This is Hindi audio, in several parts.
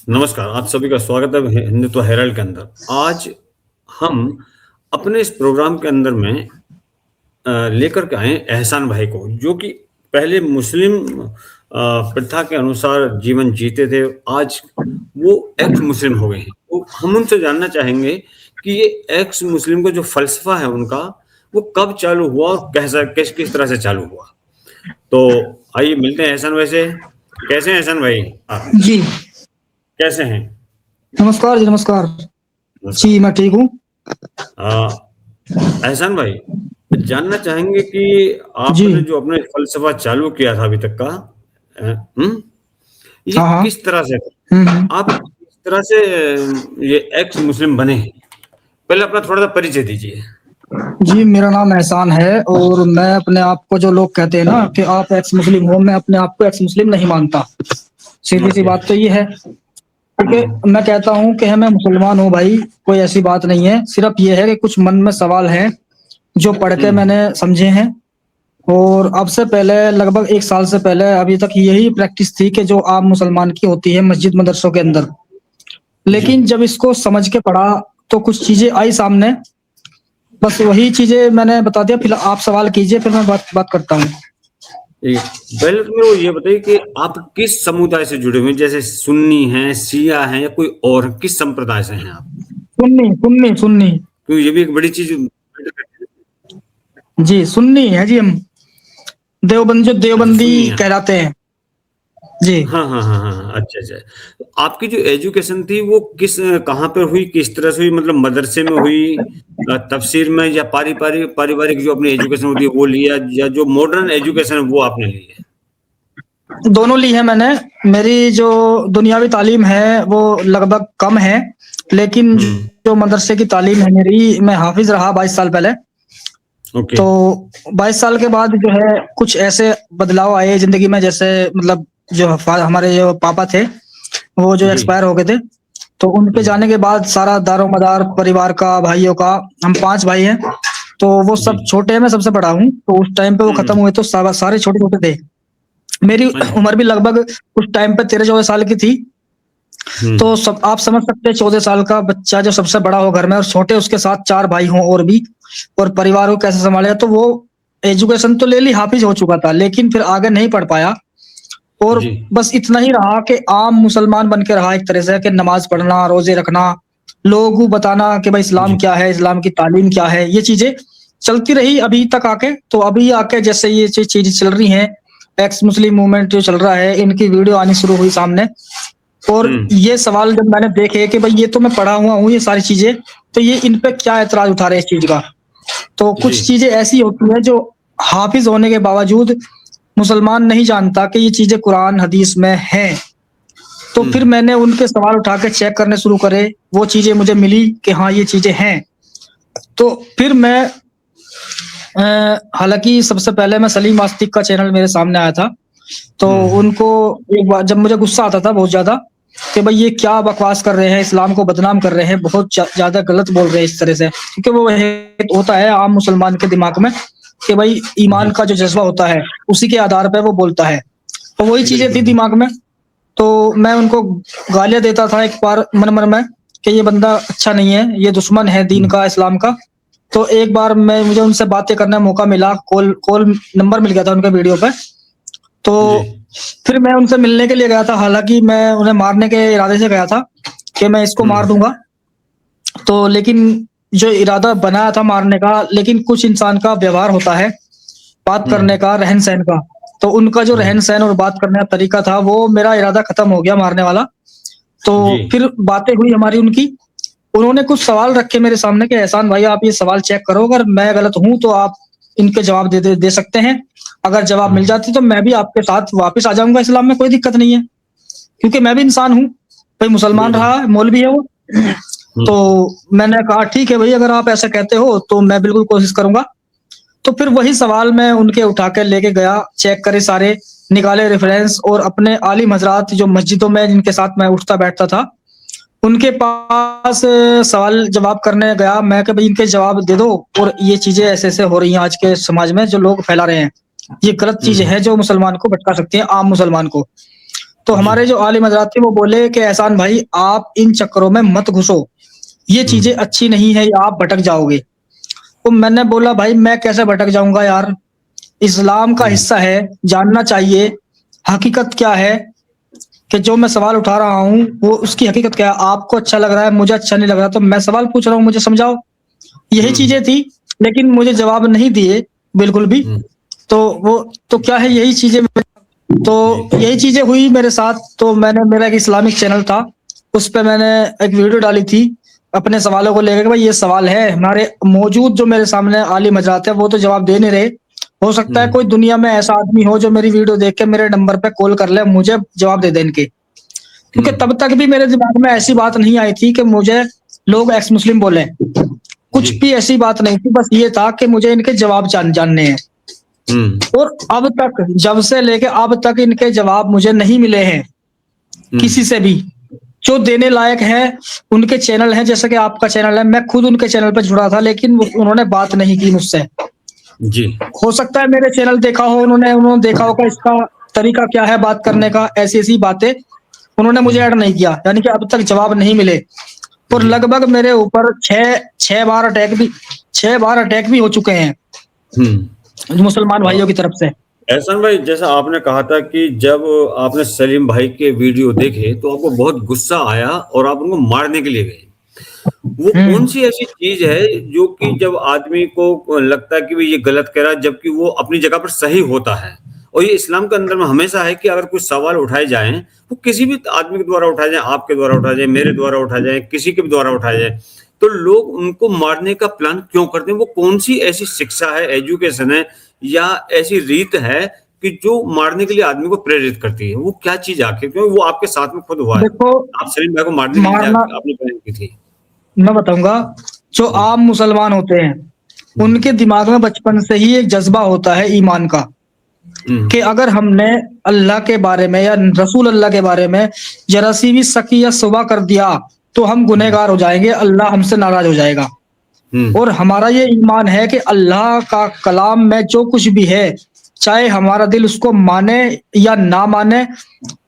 नमस्कार, आप सभी का स्वागत है हिंदुत्व हेराल्ड के अंदर। आज हम अपने इस प्रोग्राम के अंदर में लेकर के आए एहसान भाई को, जो कि पहले मुस्लिम प्रथा के अनुसार जीवन जीते थे। आज वो एक्स मुस्लिम हो गए हैं। तो हम उनसे जानना चाहेंगे कि ये एक्स मुस्लिम का जो फ़लसफ़ा है उनका, वो कब चालू हुआ और कैसा किस तरह से चालू हुआ? तो आइए मिलते हैं एहसान भाई से। कैसे हैं एहसान भाई आप? जी, कैसे हैं? नमस्कार जी, नमस्कार। नमस्कार। जी, मैं ठीक हूँ। एहसान भाई, जानना चाहेंगे कि जी, आपने जो अपना फ़लसफ़ा चालू किया था अभी तक का, हुँ? ये हाँ, हाँ। किस तरह से था? हुँ, हुँ। आप किस तरह से ये एक्स मुस्लिम बने हैं? पहले अपना थोड़ा-सा परिचय दीजिए। जी, मेरा नाम एहसान है और मैं अपने आप को जो लोग कहते हैं ना कि आप एक्स मुस्लिम हो, मैं अपने आप को एक्स मुस्लिम नहीं मानता। सीधी-सी ओके। बात तो ये है, हुँ, क्योंकि मैं कहता हूँ कि मैं मुसलमान हूँ भाई, कोई ऐसी बात नहीं है। सिर्फ़ ये है कि कुछ मन में सवाल हैं, जो पढ़ हुँ, के मैंने समझे हैं और अब से पहले लगभग 1 साल से पहले अभी तक यही प्रैक्टिस थी कि जो आम मुसलमान की होती है मस्जिद मदरसों के अंदर। जी। लेकिन जब इसको समझ के पढ़ा, तो कुछ चीज़ें आई सामने, बस वही चीज़ें मैंने बता दिया। फिर आप सवाल कीजिए, फिर मैं बात बात करता हूँ। ठीक है। पहले तो मेरे को ये बताइए कि आप किस समुदाय से जुड़े हुए हैं? जैसे सुन्नी हैं, शिया हैं या कोई और किस संप्रदाय से हैं आप? सुन्नी, सुन्नी, सुन्नी। क्योंकि ये भी एक बड़ी चीज़ मैटर करती है। जी, सुन्नी हैं जी हम। जो अच्छा, देवबंदी सुन्नी हैं। कहलाते हैं। जी। हाँ, हाँ, हाँ, हाँ, हाँ। अच्छा, अच्छा। तो आपकी जो एजुकेशन थी वो कहाँ पर हुई, किस तरह से हुई? मतलब मदरसे में हुई, तफ़सीर में, या पारिवारिक जो अपनी एजुकेशन होती है वो लिया, या जो मॉडर्न एजुकेशन है वो आपने ली है? दोनों ली है मैंने। मेरी जो दुनियावी तालीम है, वो लगभग कम है, लेकिन हुँ, जो मदरसे की तालीम है मेरी, मैं हाफ़िज़ रहा 22 साल पहले। ओके। तो 22 साल के बाद जो है कुछ ऐसे बदलाव आए ज़िंदगी में, जैसे मतलब जो हमारे जो पापा थे, वो जो जी। एक्सपायर हो गए थे। तो उनके हुँ, जाने के बाद सारा दारोमदार परिवार का, भाइयों का, हम 5 भाई हैं, तो वो जी। सब छोटे हैं, मैं सबसे बड़ा हूँ। तो उस टाइम पे वो हुँ, खत्म हुँ। हुए तो सारे छोटे-छोटे थे। मेरी हाँ जी। उम्र भी लगभग उस टाइम पे 13-14 साल की थी। हुँ, तो सब आप समझ सकते हैं, 14 साल का बच्चा जो सबसे बड़ा हो घर में और छोटे उसके साथ 4 भाई हों और भी, और परिवार को कैसे सँभालेगा। तो वो एजुकेशन तो ले ली, हाफ़िज़ हो चुका था, लेकिन फिर आगे नहीं पढ़ पाया और जी। बस इतना ही रहा कि आम मुसलमान बन के रहा एक तरह से, कि नमाज़ पढ़ना, रोज़े रखना, लोगों को बताना कि भाई इस्लाम जी। क्या है, इस्लाम की तालीम क्या है, ये चीज़ें चलती रही अभी तक आके। तो अभी आके जैसे ये चीज़ें चल रही हैं, एक्स मुस्लिम मूवमेंट जो चल रहा है, इनकी वीडियो आनी शुरू हुई सामने। और हुँ, ये सवाल जब मैंने देखे कि भाई ये तो मैं पढ़ा हुआ हूँ ये सारी चीज़ें, तो ये इन पे क्या ऐतराज़ उठा रहे हैं इस चीज़ का। तो जी। कुछ चीज़ें ऐसी होती हैं जो हाफ़िज़ होने के बावजूद मुसलमान नहीं जानता कि ये चीज़ें कुरान हदीस में हैं। तो हुँ, फिर मैंने उनके सवाल उठा के चेक करने शुरू करे, वो चीज़ें मुझे मिली कि हाँ, ये चीज़ें हैं। तो फिर मैं हालाँकि सबसे पहले मैं सलीम आस्तिक का चैनल मेरे सामने आया था। तो हुँ, उनको एक बार जब मुझे गुस्सा आता था बहुत ज़्यादा कि भई ये क्या बकवास कर रहे हैं, इस्लाम को बदनाम कर रहे हैं, बहुत ज़्यादा गलत बोल रहे हैं इस तरह से। क्योंकि वो एक होता है आम मुसलमान के दिमाग में कि भई ईमान जी। का जो जज़्बा होता है, उसी के आधार पे वो बोलता है। तो वही चीज़ें बिल्कुल, थी बिल्कुल। दिमाग में। तो मैं उनको गालियाँ देता था एक बार मन-मन में कि ये बंदा अच्छा नहीं है, ये दुश्मन है दीन हुँ, का, इस्लाम का। तो एक बार मुझे उनसे बातें करने का मौका मिला, कॉल कॉल नंबर मिल गया था उनके वीडियो पे। तो जी। फिर मैं उनसे मिलने के लिए गया था, हालाँकि मैं उन्हें मारने के इरादे से गया था कि मैं इसको हुँ, मार दूँगा। तो लेकिन जो इरादा बनाया था मारने का, लेकिन कुछ इंसान का व्यवहार होता है, बात हुँ, करने का, रहन-सहन का। तो उनका जो हुँ, रहन-सहन और बात करने का तरीका था, वो मेरा इरादा खत्म हो गया मारने वाला। तो जी। फिर बातें हुई हमारी उनकी। उन्होंने कुछ सवाल रखे मेरे सामने कि एहसान भाई आप ये सवाल चेक करो, अगर मैं गलत हूँ तो आप इनके जवाब दे सकते हैं। अगर जवाब हुँ, मिल जाते तो मैं भी आपके साथ वापस आ जाऊँगा इस्लाम में, कोई दिक्कत नहीं है। क्योंकि मैं भी इंसान हूँ, कोई मुसलमान बिल्कुल। रहा है, मौलवी है वो। हुँ, तो मैंने कहा ठीक है भई, अगर आप ऐसा कहते हो तो मैं बिल्कुल कोशिश करूँगा। तो फिर वही सवाल मैं उनके उठा के लेके गया, चेक करे सारे, निकाले रेफरेंस और अपने आलिम हज़रात जो मस्जिदों में जिनके साथ मैं उठता-बैठता था, उनके पास सवाल जवाब करने गया मैं कि भई इनके जवाब दे दो और ये चीज़ें ऐसे-ऐसे हो रही हैं आज के समाज में जो लोग फैला रहे हैं। ये गलत हुँ, चीज़ें हुँ, हैं जो मुसलमान को भटका सकती हैं, आम मुसलमान को। तो जी। हमारे जो आलिम हज़रात थे वो बोले कि एहसान भाई आप इन चक्करों में मत घुसो, ये चीज़ें अच्छी नहीं है, या आप भटक जाओगे। तो मैंने बोला भाई मैं कैसे भटक जाऊँगा यार? इस्लाम का हुँ, हिस्सा है, जानना चाहिए, हकीकत क्या है कि जो मैं सवाल उठा रहा हूँ, वो उसकी हकीकत क्या है? आपको अच्छा लग रहा है, मुझे अच्छा नहीं लग रहा, तो मैं सवाल पूछ रहा हूँ, मुझे समझाओ। यही हुँ, चीज़ें थी, लेकिन मुझे जवाब नहीं दिए बिल्कुल भी। हुँ, तो वो तो क्या है यही चीज़ें तो जी। यही चीज़ें हुई मेरे साथ, तो मैंने मेरा एक इस्लामिक चैनल था, उस पे मैंने एक वीडियो डाली थी, अपने सवालों को लेकर कि भाई ये सवाल है, हमारे मौजूद जो मेरे सामने आलिम हज़रात हैं, वो तो जवाब दे नहीं रहे। हो सकता है हुँ, कोई दुनिया में ऐसा आदमी हो जो मेरी वीडियो देख के मेरे नंबर पे कॉल कर ले, मुझे जवाब दे दे इनके। क्योंकि हुँ, तब तक भी मेरे दिमाग में ऐसी बात नहीं आई थी कि मुझे लोग एक्स मुस्लिम बोले। कुछ जी। भी ऐसी बात नहीं थी, बस ये था कि मुझे इनके जवाब जानने हैं। हुँ, और अब तक जब से लेके अब तक इनके जवाब मुझे नहीं मिले हैं, हुँ, किसी से भी। जो देने लायक है, उनके चैनल हैं, जैसे कि आपका चैनल है, मैं खुद उनके चैनल पे जुड़ा था, लेकिन वो उन्होंने बात नहीं की मुझसे। जी। हो सकता है मेरे चैनल देखा हो उन्होंने देखा होगा इसका तरीका क्या है बात करने का, ऐसी-ऐसी बातें उन्होंने मुझे हुँ, ऐड नहीं किया, यानी कि अब तक जवाब नहीं मिले। और जी। लगभग मेरे ऊपर 6 बार अटैक भी हो चुके हैं, हुँ। मुसलमान अ, भाइयों की तरफ से। एहसान भाई जैसा आपने कहा था कि जब आपने सलीम भाई के वीडियो देखे तो आपको बहुत गुस्सा आया और आप उनको मारने के लिए गए। वो हुँ, कौन-सी ऐसी चीज़ है जो कि जब आदमी को लगता है कि वो ये गलत कह रहा है जबकि वो अपनी जगह पर सही होता है? और ये इस्लाम के अंदर में हमेशा है कि अगर कुछ सवाल उठाए जाएँ, वो किसी भी आदमी के द्वारा उठाए जाएँ, आपके द्वारा उठाए जाएँ, मेरे द्वारा उठाए जाएँ, किसी के भी द्वारा उठाए जाएँ, तो लोग उनको मारने का प्लान क्यों करते हैं? वो कौन-सी ऐसी शिक्षा है, एजुकेशन है या ऐसी रीत है कि जो मारने के लिए आदमी को प्रेरित करती है? वो क्या चीज़ आखिर क्यों वो आपके साथ में खुद हुआ है? देखो आप सलीम भाई को मारने के लिए जा मारना आपने प्लान की थी। मैं बताऊँगा, जो जी। आम मुसलमान होते हैं, हुँ, उनके दिमाग में बचपन से ही एक जज़्बा होता है ईमान का, हुँ, कि अगर हमने अल्लाह के बारे में या रसूल अल्लाह के बारे में ज़रा-सी भी शक या शुबा कर दिया, तो हम हुँ, गुनहगार हो जाएँगे, अल्लाह हमसे नाराज़ हो जाएगा। हुँ, और हमारा ये ईमान है कि अल्लाह का कलाम में जो कुछ भी है, चाहे हमारा दिल उसको माने या ना माने,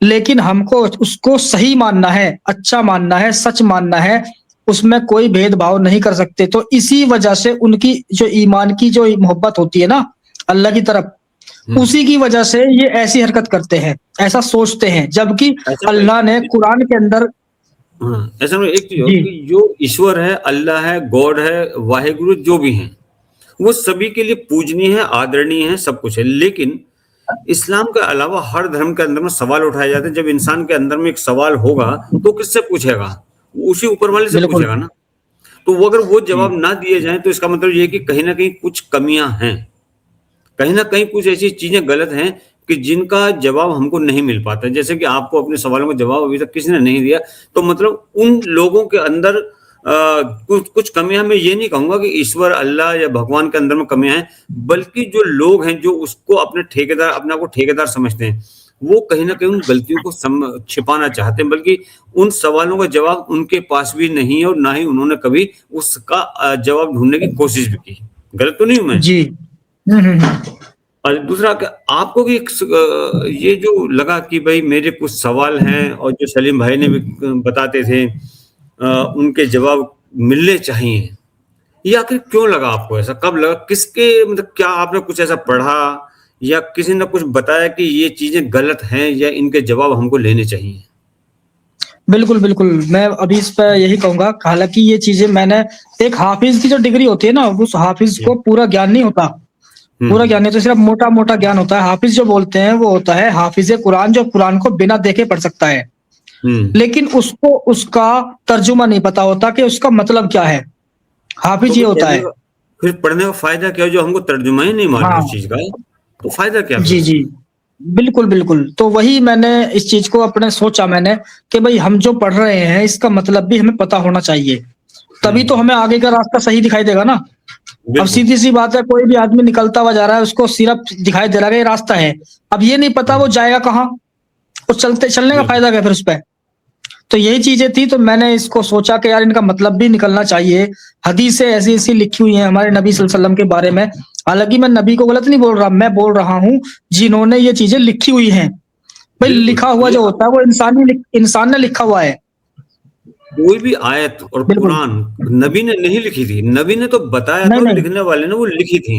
लेकिन हमको उसको सही मानना है, अच्छा मानना है, सच मानना है, उसमें कोई भेदभाव नहीं कर सकते। तो इसी वजह से उनकी जो ईमान की जो मोहब्बत होती है ना, अल्लाह की तरफ, हुँ। उसी की वजह से ये ऐसी हरकत करते हैं, ऐसा सोचते हैं, जबकि ऐसा में अल्लाह ने कुरान के अंदर हाँ, ऐसा में एक चीज़ और जी, कि जो ईश्वर है, अल्लाह है, गॉड है, वाहेगुरु जो भी हैं, वो सभी के लिए पूजनीय है, आदरणीय है, सब कुछ है। लेकिन इस्लाम के अलावा हर धर्म के अंदर में सवाल उठाए जाते हैं। जब इंसान के अंदर में एक सवाल होगा, तो किससे पूछेगा? वो उसी ऊपर वाले से बिल्कुल। पूछेगा ना। तो वो अगर वो जी, जवाब ना दिए जाएँ, तो इसका मतलब ये है कि कहीं न कहीं कुछ कमियाँ हैं। कहीं न कहीं कुछ ऐसी चीज़ें गलत हैं कि जिनका जवाब हमको नहीं मिल पाता है। जैसे कि आपको अपने सवालों का जवाब अभी तक किसी ने नहीं दिया, तो मतलब उन लोगों के अंदर कुछ कुछ कमियाँ मैं ये नहीं कहूँगा कि ईश्वर, अल्लाह या भगवान के अंदर में कमियाँ हैं, बल्कि जो लोग हैं, जो उसको अपने आप को ठेकेदार समझते हैं, वो कहीं न कहीं उन गलतियों को छिपाना चाहते हैं, बल्कि उन सवालों का जवाब उनके पास भी नहीं है और ना ही उन्होंने कभी उसका जवाब ढूँढने की कोशिश भी की। गलत तो नहीं हूँ मैं? जी। हुँ। और दूसरा क आपको भी ये जो लगा कि भई मेरे कुछ सवाल हैं और जो सलीम भाई ने भी बताते थे उनके जवाब मिलने चाहिए। ये आखिर क्यों लगा आपको ऐसा? कब लगा? किसके मतलब क्या आपने कुछ ऐसा पढ़ा या किसी ने कुछ बताया कि ये चीज़ें गलत हैं या इनके जवाब हमको लेने चाहिए? बिल्कुल, बिल्कुल। मैं अभी इस पे यही कहूँगा, हालाँकि ये चीज़ें मैंने एक हाफ़िज़ की जो डिग्री होती है ना, उस हाफ़िज़ जी। को पूरा ज्ञान नहीं होता। हुँ, पूरा हुँ। ज्ञान नहीं, तो सिर्फ़ मोटा-मोटा ज्ञान होता है। हाफ़िज़ जो बोलते हैं, वो होता है हाफ़िज़े कुरान, जो कुरान को बिना देखे पढ़ सकता है। हुँ। लेकिन उसको उसका तर्जुमा नहीं पता होता कि उसका मतलब क्या है। तो हाफ़िज़ ये होता है। फिर पढ़ने का फ़ायदा क्या है जो हमको तर्जुमा ही नहीं मालूम हाँ। उस चीज़ का, तो फ़ायदा क्या फिर जी, उसका? जी। बिल्कुल, बिल्कुल। तो वही मैंने इस चीज़ को अपने सोचा मैंने कि भई हम जो पढ़ रहे हैं, इसका मतलब भी हमें पता होना चाहिए। हुँ, तभी तो हुँ। हमें आगे का रास्ता सही दिखाई देगा ना। अब बिल्कुल। सीधी-सी बात है, कोई भी आदमी निकलता हुआ जा रहा है, उसको सिर्फ दिखाई दे रहा है कि ये रास्ता है। अब ये नहीं पता हुँ, वो जाएगा कहाँ? और चलने का बिल्कुल। फ़ायदा क्या फिर उसपे? तो यही चीज़ें थी, तो मैंने इसको सोचा कि यार इनका मतलब भी निकलना चाहिए। हदीसें ऐसी-ऐसी लिखी हुई हैं हमारे नबी सल्लल्लाहु अलैहि वसल्लम के बारे में। हालाँकि मैं नबी को गलत नहीं बोल रहा, मैं बोल रहा हूँ जिन्होंने ये चीज़ें लिखी हुई हैं। भाई लिखा हुआ जो होता है वो इंसान ने लिखा हुआ है। कोई भी आयत और बिल्कुल। कुरान नबी ने नहीं लिखी थी, नबी ने तो बताया था नहीं, और नहीं। लिखने वाले ने वो लिखी थी।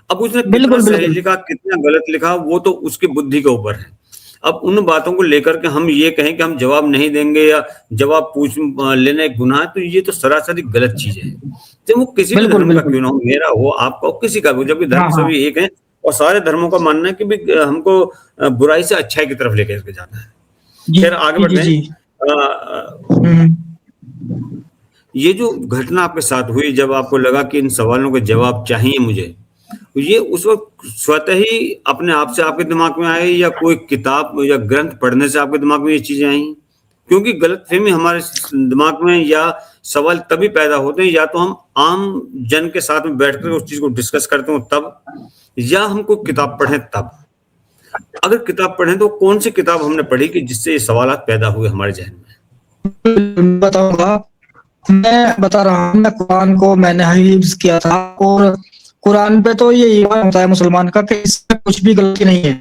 अब उसने कितना बिल्कुल, सही बिल्कुल। लिखा, कितना गलत लिखा, वो तो उसकी बुद्धि के ऊपर है। अब उन बातों को लेकर के हम ये कहें कि हम जवाब नहीं देंगे या जवाब पूछ लेना एक गुनाह है, तो ये तो सरासर गलत चीज है। तो वो किसी भी बिल्कुल, धर्म का बिल्कुल। क्यों ना हो, मेरा हो, आपका हो, किसी का भी हो, जबकि हाँ, धर्म हाँ। सभी एक है और सारे धर्मों का मानना है कि भी हमको बुराई से अच्छाई की तरफ लेकर के जाना है। जी, खैर आगे जी, बढ़ते हैं। जी। हुँ। ये जो घटना आपके साथ हुई जब आपको लगा कि इन सवालों के जवाब चाहिए मुझे, ये उस वक़्त स्वतः ही अपने आप से आपके दिमाग में आए या कोई किताब या ग्रंथ पढ़ने से आपके दिमाग में ये चीज़ें आईं? क्योंकि गलतफ़हमी हमारे दिमाग में या सवाल तभी पैदा होते हैं या तो हम आम जन के साथ में बैठकर उस चीज़ को डिस्कस करते हो तब, या हम कोई किताब पढ़ें तब। अगर किताब पढ़ें तो कौन-सी किताब हमने पढ़ी कि जिससे ये सवालात पैदा हुए हमारे ज़हन में? बताऊँगा। मैं बता रहा हूँ, मैं कुरान को मैंने हिफ़्ज़ किया था और कुरान पे तो ये ईमान होता है मुसलमान का कि इसमें कुछ भी गलती नहीं है।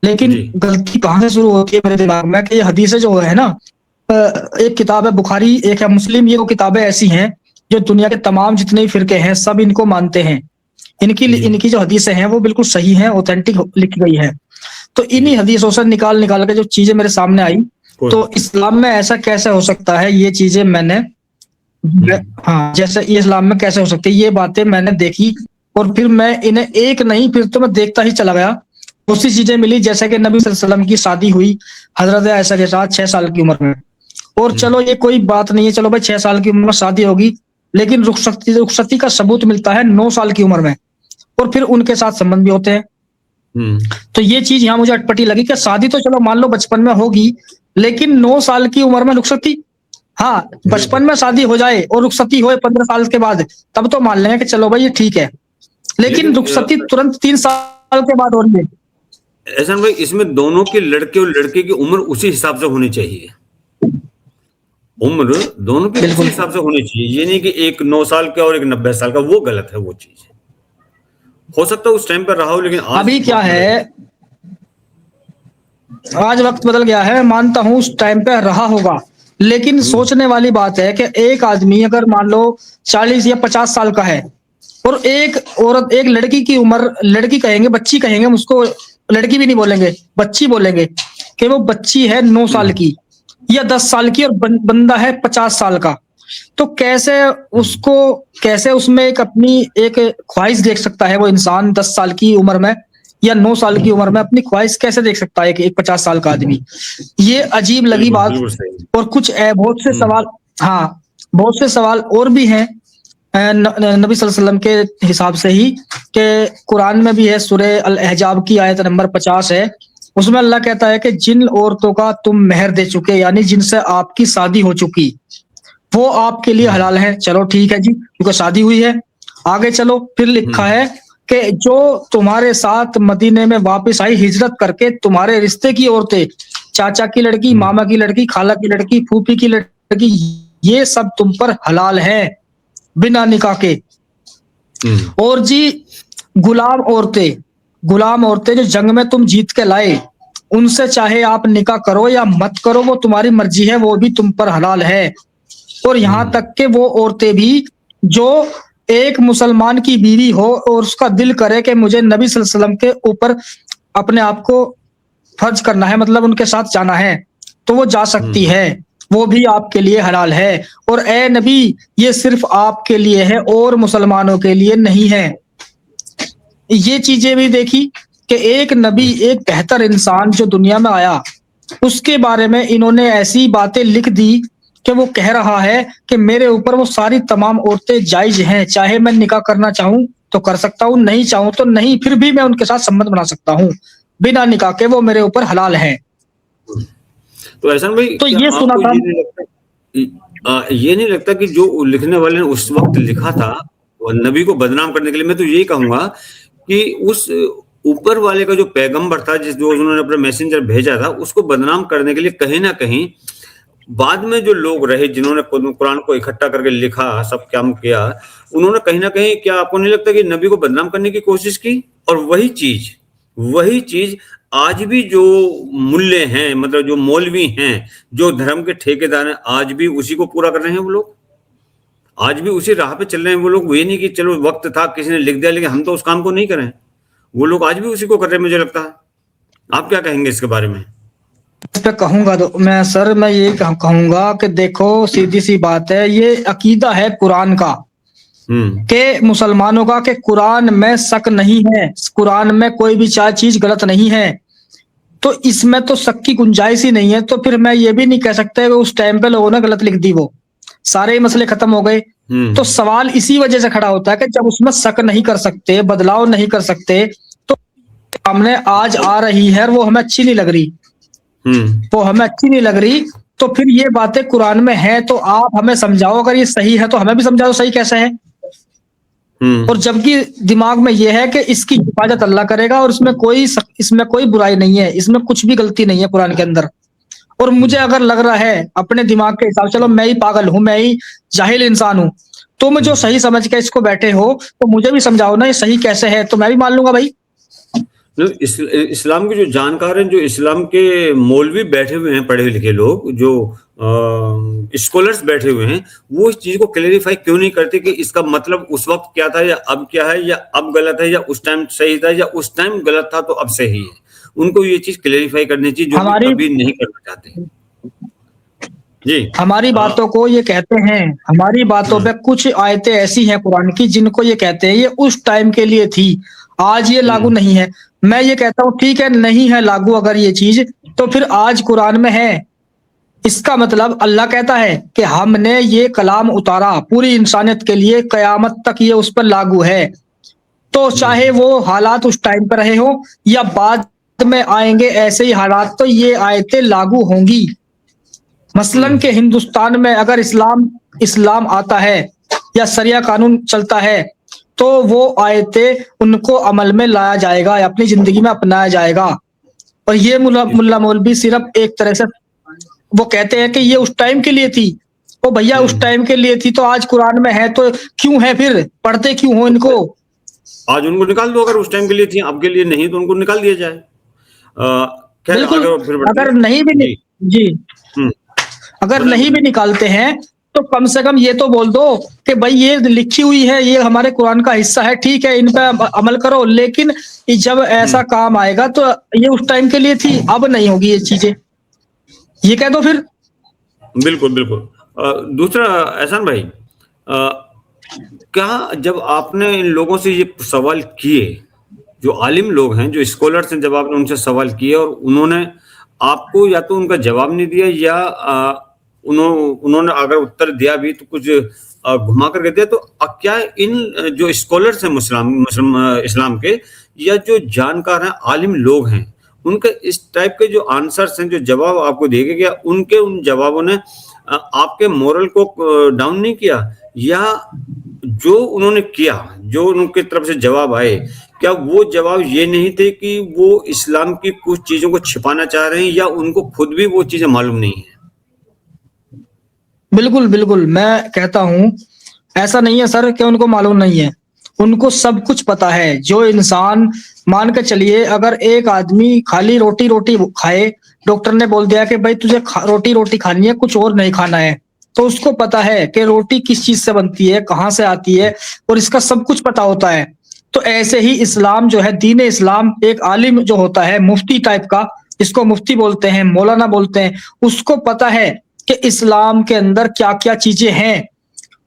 लेकिन जी। गलती कहाँ से शुरू होती है मेरे दिमाग में कि ये हदीसें जो है ना, एक किताब है बुखारी, एक है मुस्लिम, ये 2 किताबें ऐसी हैं, जो दुनिया के तमाम जितने भी फ़िरके हैं, सब इनको मानते हैं। जी। इनकी जो हदीसें हैं, वो बिल्कुल सही हैं, ऑथेंटिक लिखी गई हैं। तो जी। इन्हीं हदीसों से निकाल-निकाल के जो चीज़ें मेरे सामने आई, कोई तो इस्लाम में ऐसा कैसे हो सकता है, ये चीज़ें मैंने हुँ। हाँ, जैसे ये इस्लाम में कैसे हो सकती है, ये बातें मैंने देखी और फिर मैं इन्हें एक नहीं, फिर तो मैं देखता ही चला गया। बहुत सी चीज़ें मिली जैसे कि नबी सल्लल्लाहु अलैहि वसल्लम की शादी हुई हज़रत आयशा के साथ 6 साल की उम्र में। और हुँ। चलो ये कोई बात नहीं है, चलो भाई 6 साल की उम्र में शादी होगी, लेकिन रुखसती का सबूत मिलता है 9 साल की उम्र में और फिर उनके साथ संबंध भी होते हैं। हुँ। तो ये चीज़ यहाँ मुझे अटपटी लगी कि शादी तो चलो मान लो बचपन में होगी, लेकिन 9 साल की उम्र में रुखसती। हाँ, बिल्कुल। बचपन में शादी हो जाए और रुखसती होए 15 साल के बाद, तब तो मान लेंगे कि चलो भाई ये ठीक है। लेकिन लेकिन रुखसती तुरंत 3 साल के बाद हो रही है। एहसान भाई, इसमें दोनों के लड़के और लड़के की उम्र उसी हिसाब से होनी चाहिए। उम्र दोनों की उसी बिल्कुल। हिसाब से होनी चाहिए। ये नहीं कि एक 9 साल का और एक 90 साल का, वो गलत है वो चीज़। हो सकता है उस टाइम पे रहा हो लेकिन आज अभी क्या वक़्त बदल है, गया। आज वक़्त बदल गया है, मानता हूँ उस टाइम पे रहा होगा। लेकिन हुँ। सोचने वाली बात है कि एक आदमी अगर मान लो 40 या 50 साल का है और एक औरत, एक लड़की की उम्र, लड़की कहेंगे, बच्ची कहेंगे, हम उसको लड़की भी नहीं बोलेंगे, बच्ची बोलेंगे कि वो बच्ची है 9 साल हुँ। की या 10 साल की और बंदा है 50 साल का। तो हुँ। कैसे उसमें एक अपनी एक ख्वाहिश देख सकता है वो इंसान 10 साल की उम्र में या 9 साल की उम्र में अपनी ख्वाहिश कैसे देख सकता है कि एक 50 साल का आदमी? ये अजीब लगी बिल्कुल, बात। बिल्कुल सही। और कुछ बहुत से हुँ। सवाल, हाँ, बहुत से सवाल और भी हैं नबी सल्लल्लाहु अलैहि वसल्लम के हिसाब से ही कि कुरान में भी है, सूरह अल-अहज़ाब की आयत नंबर 50 है। उसमें अल्लाह कहता है कि जिन औरतों का तुम मेहर दे चुके, यानी जिनसे आपकी शादी हो चुकी, वो आपके लिए हुँ। हलाल है। चलो ठीक है जी, क्योंकि शादी हुई है। आगे चलो, फिर लिखा हुँ। है कि जो तुम्हारे साथ मदीने में वापस आई हिजरत करके, तुम्हारे रिश्ते की औरतें, चाचा की लड़की, हुँ। मामा की लड़की, खाला की लड़की, फूफी की लड़की, ये सब तुम पर हलाल है बिना निकाह के। हुँ। और जी गुलाम औरतें जो जंग में तुम जीत के लाए, उनसे चाहे आप निकाह करो या मत करो, वो तुम्हारी मर्जी है, वो भी तुम पर हलाल है। और यहाँ हुँ। तक कि वो औरतें भी जो एक मुसलमान की बीवी हो और उसका दिल करे कि मुझे नबी सल्लल्लाहु अलैहि वसल्लम के ऊपर अपने आप को फर्ज करना है, मतलब उनके साथ जाना है, तो वो जा सकती हुँ। है, वो भी आपके लिए हलाल है। और ए नबी, ये सिर्फ आपके लिए है और मुसलमानों के लिए नहीं है। ये चीजें भी देखी कि एक नबी, एक बेहतर इंसान जो दुनिया में आया, उसके बारे में इन्होंने ऐसी बातें लिख दी कि वो कह रहा है कि मेरे ऊपर वो सारी तमाम औरतें जायज़ हैं, चाहे मैं निकाह करना चाहूँ तो कर सकता हूँ, नहीं चाहूँ तो नहीं, फिर भी मैं उनके साथ संबंध बना सकता हूँ, बिना निकाह के वो मेरे ऊपर हलाल हैं। हुँ। तो एहसान भाई, तो क्या ये सुना आपको था। ये नहीं लगता ये नहीं लगता कि जो लिखने वाले ने उस वक़्त लिखा था, वो नबी को बदनाम करने के लिए, मैं तो यही कहूँगा कि उस ऊपर वाले का जो पैगंबर था, जो उन्होंने अपना मैसेंजर भेजा था, उसको बदनाम करने के लिए कहीं न कहीं बाद में जो लोग रहे जिन्होंने कुरान को इकट्ठा करके लिखा, सब काम किया, उन्होंने कहीं न कहीं, क्या आपको नहीं लगता कि नबी को बदनाम करने की कोशिश की? और वही चीज़ वही चीज आज भी जो मूल्य हैं, मतलब जो मौलवी हैं, जो धर्म के ठेकेदार हैं, आज भी उसी को पूरा कर रहे हैं वो लोग। आज भी उसी राह पे चल रहे हैं वो लोग। ये नहीं कि चलो वक्त था किसी ने लिख दिया, लेकिन हम तो उस काम को नहीं करें। वो लोग आज भी उसी को कर रहे हैं, मुझे लगता है। आप क्या कहेंगे इसके बारे में? इस पे कहूंगा तो मैं सर, मैं ये कहूंगा कि देखो, सीधी सी बात है, ये अकीदा है कुरान का कि मुसलमानों का, कि कुरान में शक नहीं है, कुरान में कोई भी चीज गलत नहीं है, तो इसमें तो शक की गुंजाइश ही नहीं है। तो फिर मैं ये भी नहीं कह सकता कि उस टाइम पे लोगों ने गलत लिख दी, वो सारे ही मसले खत्म हो गए। तो सवाल इसी वजह से खड़ा होता है कि जब उसमें शक नहीं कर सकते, बदलाव नहीं कर सकते, तो सामने आज आ रही है और वो हमें अच्छी नहीं लग रही, वो हमें अच्छी नहीं लग रही, तो फिर ये बातें कुरान में है तो आप हमें समझाओ, अगर ये सही है तो हमें भी समझाओ सही कैसे है। और जबकि दिमाग में ये है कि इसकी हिफाजत अल्लाह करेगा और इसमें कोई बुराई नहीं है, इसमें कुछ भी गलती नहीं है कुरान के अंदर। और मुझे अगर लग रहा है अपने दिमाग के हिसाब, चलो मैं ही पागल हूं, मैं ही जाहिल इंसान हूं, तुम जो सही समझ के इसको बैठे हो तो मुझे भी समझाओ ना ये सही कैसे है, तो मैं भी मान लूंगा भाई। इस्लाम के जो जानकार हैं, जो इस्लाम के मौलवी बैठे हुए हैं, पढ़े लिखे लोग, जो स्कॉलर्स बैठे हुए हैं, वो इस चीज को क्लेरिफाई क्यों नहीं करते कि इसका मतलब उस वक्त क्या था, या अब क्या है, या अब गलत है, या उस टाइम सही था, या उस टाइम गलत था तो अब सही है। उनको ये चीज क्लेरिफाई करनी चाहिए, जो कभी नहीं करना चाहते। जी, हमारी बातों को ये कहते हैं, हमारी बातों पे कुछ आयतें ऐसी हैं कुरान की जिनको ये कहते हैं ये उस टाइम के लिए थी, आज ये लागू नहीं है। मैं ये कहता हूँ ठीक है, नहीं है लागू अगर ये चीज, तो फिर आज कुरान में है, इसका मतलब अल्लाह कहता है कि हमने ये कलाम उतारा पूरी इंसानियत के लिए, कयामत तक ये उस पर लागू है। तो चाहे वो हालात उस टाइम पर रहे हो या बाद में आएंगे ऐसे ही हालात, तो ये आयतें लागू होंगी। मसलन के हिंदुस्तान में अगर इस्लाम आता है या शरिया कानून चलता है, तो वो आयतें उनको अमल में लाया जाएगा, अपनी जिंदगी में अपनाया जाएगा। और ये मुल्ला मौलवी सिर्फ एक तरह से वो कहते हैं कि ये उस टाइम के लिए थी। ओ भैया, उस टाइम के लिए थी तो आज कुरान में है तो क्यों है, फिर पढ़ते क्यों हो इनको? आज उनको निकाल दो, अगर उस टाइम के लिए थी, अब के लिए नहीं, तो उनको निकाल दिया जाए। बिल्कुल, अगर नहीं भी जी अगर नहीं भी निकालते हैं तो कम से कम ये तो बोल दो कि भाई ये लिखी हुई है, ये हमारे कुरान का हिस्सा है, ठीक है, इन पे अमल करो। लेकिन जब ऐसा काम आएगा तो ये उस टाइम के लिए थी, अब नहीं होगी ये चीजें, ये कह दो फिर। बिल्कुल बिल्कुल। दूसरा एहसान भाई, क्या जब आपने इन लोगों से ये सवाल किए, जो आलिम लोग हैं, जो स्कॉलर्स हैं, जब आपने उनसे सवाल किए और उन्होंने आपको या तो उनका जवाब नहीं दिया, या उन्होंने अगर उत्तर दिया भी तो कुछ घुमा करके दिया, तो क्या इन जो स्कॉलर्स हैं इस्लाम के, या जो जानकार हैं, आलिम लोग हैं, उनके इस टाइप के जो आंसर्स हैं, जो जवाब आपको दिए गए, उनके उन जवाबों ने आपके मोरल को डाउन नहीं किया, या जो उन्होंने किया, जो उनकी तरफ से जवाब आए, क्या वो जवाब ये नहीं थे कि वो इस्लाम की कुछ चीजों को छिपाना चाह रहे हैं, या उनको खुद भी वो चीजें मालूम नहीं है? बिल्कुल बिल्कुल, मैं कहता हूं ऐसा नहीं है सर कि उनको मालूम नहीं है, उनको सब कुछ पता है। जो इंसान, मान के चलिए अगर एक आदमी खाली रोटी खाए, डॉक्टर ने बोल दिया कि भाई तुझे रोटी खानी है, कुछ और नहीं खाना है, तो उसको पता है कि रोटी किस चीज से बनती है, कहाँ से आती है, और इसका सब कुछ पता होता है। तो ऐसे ही इस्लाम जो है, दीन इस्लाम, एक आलिम जो होता है, मुफ्ती टाइप का, इसको मुफ्ती बोलते हैं, मौलाना बोलते हैं, उसको पता है कि इस्लाम के अंदर क्या क्या चीजें हैं,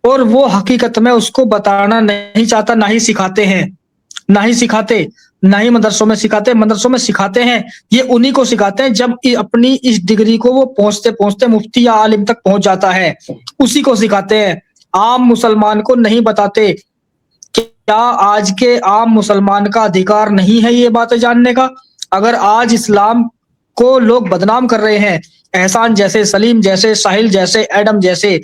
और वो हकीकत में उसको बताना नहीं चाहता, ना ही सिखाते हैं, ना ही मदरसों में सिखाते। मदरसों में सिखाते हैं, ये उन्हीं को सिखाते हैं जब अपनी इस डिग्री को वो पहुंचते पहुंचते मुफ्ती या आलिम तक पहुंच जाता है, उसी को सिखाते हैं। आम मुसलमान को नहीं बताते। क्या आज के आम मुसलमान का अधिकार नहीं है ये बातें जानने का? अगर आज इस्लाम को लोग बदनाम कर रहे हैं, एहसान जैसे, सलीम जैसे, साहिल जैसे, एडम जैसे,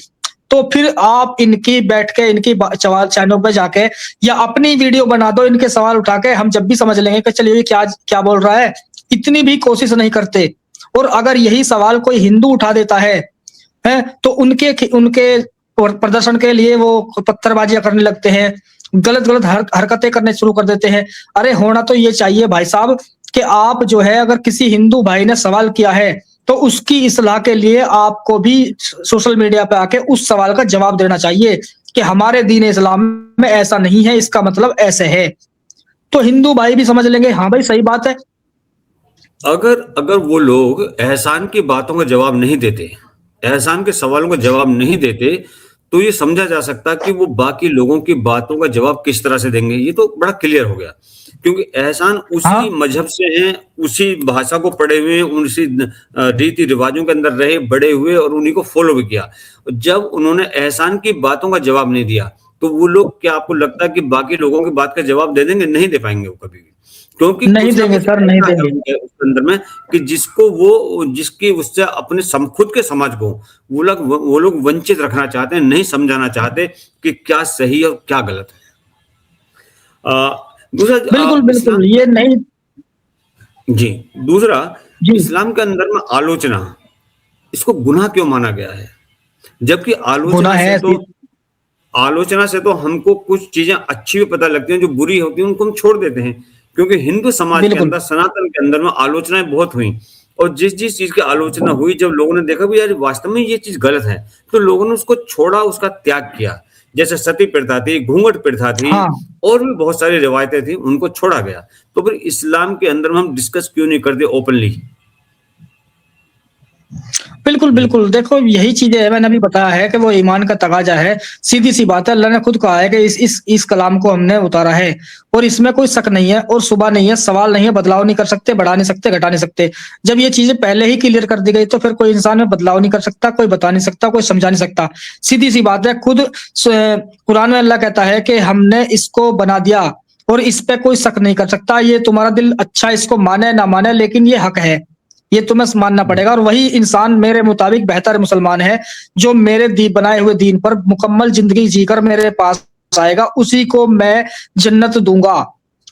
तो फिर आप इनकी बैठ के इनकी चैनल पे जाके या अपनी वीडियो बना दो, इनके सवाल उठा के, हम जब भी समझ लेंगे कि चलिए क्या क्या बोल रहा है। इतनी भी कोशिश नहीं करते। और अगर यही सवाल कोई हिंदू उठा देता है तो उनके प्रदर्शन के लिए वो पत्थरबाजियां करने लगते हैं, गलत हरकतें करने शुरू कर देते हैं। अरे होना तो ये चाहिए भाई साहब कि आप जो है अगर किसी हिंदू भाई ने सवाल किया है तो उसकी इस्लाह के लिए आपको भी सोशल मीडिया पे आके उस सवाल का जवाब देना चाहिए कि हमारे दीन इस्लाम में ऐसा नहीं है, इसका मतलब ऐसे है। तो हिंदू भाई भी समझ लेंगे, हाँ भाई सही बात है। अगर अगर वो लोग एहसान की बातों का जवाब नहीं देते, एहसान के सवालों का जवाब नहीं देते, तो ये समझा जा सकता कि वो बाकी लोगों की बातों का जवाब किस तरह से देंगे। ये तो बड़ा क्लियर हो गया, क्योंकि एहसान उसी हाँ, मजहब से हैं, उसी भाषा को पढ़े हुए हैं, उसी रीति रिवाजों के अंदर रहे बड़े हुए और उन्हीं को फॉलो भी किया। जब उन्होंने एहसान की बातों का जवाब नहीं दिया, तो वो लोग, क्या आपको लगता है कि बाकी लोगों की बात का जवाब दे देंगे? नहीं दे पाएंगे वो कभी भी, क्योंकि नहीं कुछ ना देंगे कुछ सर, नहीं ऐसा है देंगे। उनके उसके अंदर में कि जिसको वो जिसकी उससे अपने खुद के समाज को वो लोग वंचित रखना चाहते हैं, नहीं समझाना चाहते कि क्या सही और क्या गलत है। दूसरा, बिल्कुल, इस्लाम, बिल्कुल, ये नहीं। जी, दूसरा, जी, इस्लाम के अंदर में आलोचना, इसको गुनाह क्यों माना गया है? जबकि गुनाह है ऐसी। आलोचना से तो हमको कुछ चीजें अच्छी भी पता लगती हैं, जो बुरी होती हैं उनको हम छोड़ देते हैं, क्योंकि हिंदू समाज के बिल्कुल, अंदर, सनातन के अंदर में आलोचनाएं बहुत हुई। और जिस जिस चीज की आलोचना हुई, जब लोगों ने देखा भी यार वास्तव में ये चीज गलत है, तो लोगों ने उसको छोड़ा, उसका त्याग किया। जैसे सती प्रथा थी, घूंघट प्रथा थी, हाँ। और भी बहुत सारी रिवायतें थी, उनको छोड़ा गया। तो फिर इस्लाम के अंदर में हम डिस्कस क्यों नहीं करते ओपनली? बिल्कुल, बिल्कुल। देखो यही चीज़ें हैं, मैंने अभी बताया है कि वो ईमान का तकाज़ा है। सीधी-सी बात है, अल्लाह ने खुद कहा है कि इस कलाम को हमने उतारा है और इसमें कोई शक नहीं है और शुबा नहीं है, सवाल नहीं है, बदलाव नहीं कर सकते, बढ़ा नहीं सकते, घटा नहीं सकते। जब ये चीज़ें पहले ही क्लियर कर दी गई तो फिर कोई इंसान में बदलाव नहीं कर सकता, कोई बता नहीं सकता, कोई समझा नहीं सकता। सीधी-सी बात है, खुद कुरान में अल्लाह कहता है कि हमने इसको बना दिया और इस पे कोई शक नहीं कर सकता। ये तुम्हारा दिल अच्छा इसको माने ना माने, लेकिन ये हक है। ये तुम्हें मानना पड़ेगा और वही इंसान मेरे मुताबिक बेहतर मुसलमान है, जो मेरे बनाए हुए दीन पर मुकम्मल ज़िंदगी जीकर मेरे पास आएगा, उसी को मैं जन्नत दूँगा।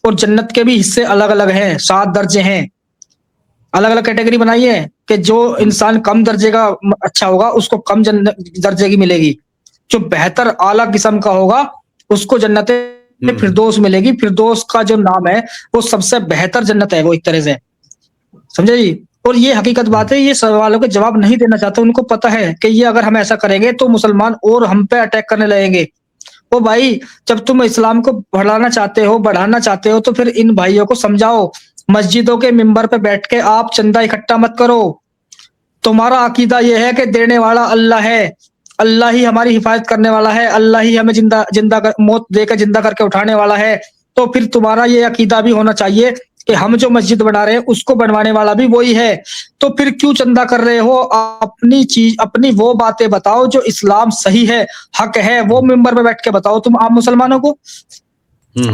और जन्नत के भी हिस्से अलग-अलग हैं, 7 दर्जे हैं। अलग-अलग कैटेगरी बनाई है कि जो इंसान कम दर्जे का अच्छा होगा, उसको कम दर्जे की मिलेगी। जो बेहतर आला किस्म का होगा, उसको जन्नत फिरदौस मिलेगी। फिरदौस का जो नाम है, वो सबसे बेहतर जन्नत है वो एक तरह से। समझे जी? और ये हकीकत बात है, ये सवालों के जवाब नहीं देना चाहते। उनको पता है कि ये अगर हम ऐसा करेंगे तो मुसलमान और हम पे अटैक करने लगेंगे। ओ भाई, जब तुम इस्लाम को बढ़ाना चाहते हो, बढ़ाना चाहते हो, तो फिर इन भाइयों को समझाओ। मस्जिदों के मिंबर पे बैठ के आप चंदा इकट्ठा मत करो। तुम्हारा अकीदा ये है कि देने वाला अल्लाह है। अल्लाह ही हमारी हिफाज़त करने वाला है, अल्लाह ही हमें मौत देकर जिंदा करके उठाने वाला है। तो फिर तुम्हारा ये अकीदा भी होना चाहिए कि हम जो मस्जिद बना रहे हैं, उसको बनवाने वाला भी वही है। तो फिर क्यों चंदा कर रहे हो? अपनी वो बातें बताओ जो इस्लाम सही है, हक है, वो मिंबर पे बैठ के बताओ तुम आम मुसलमानों को।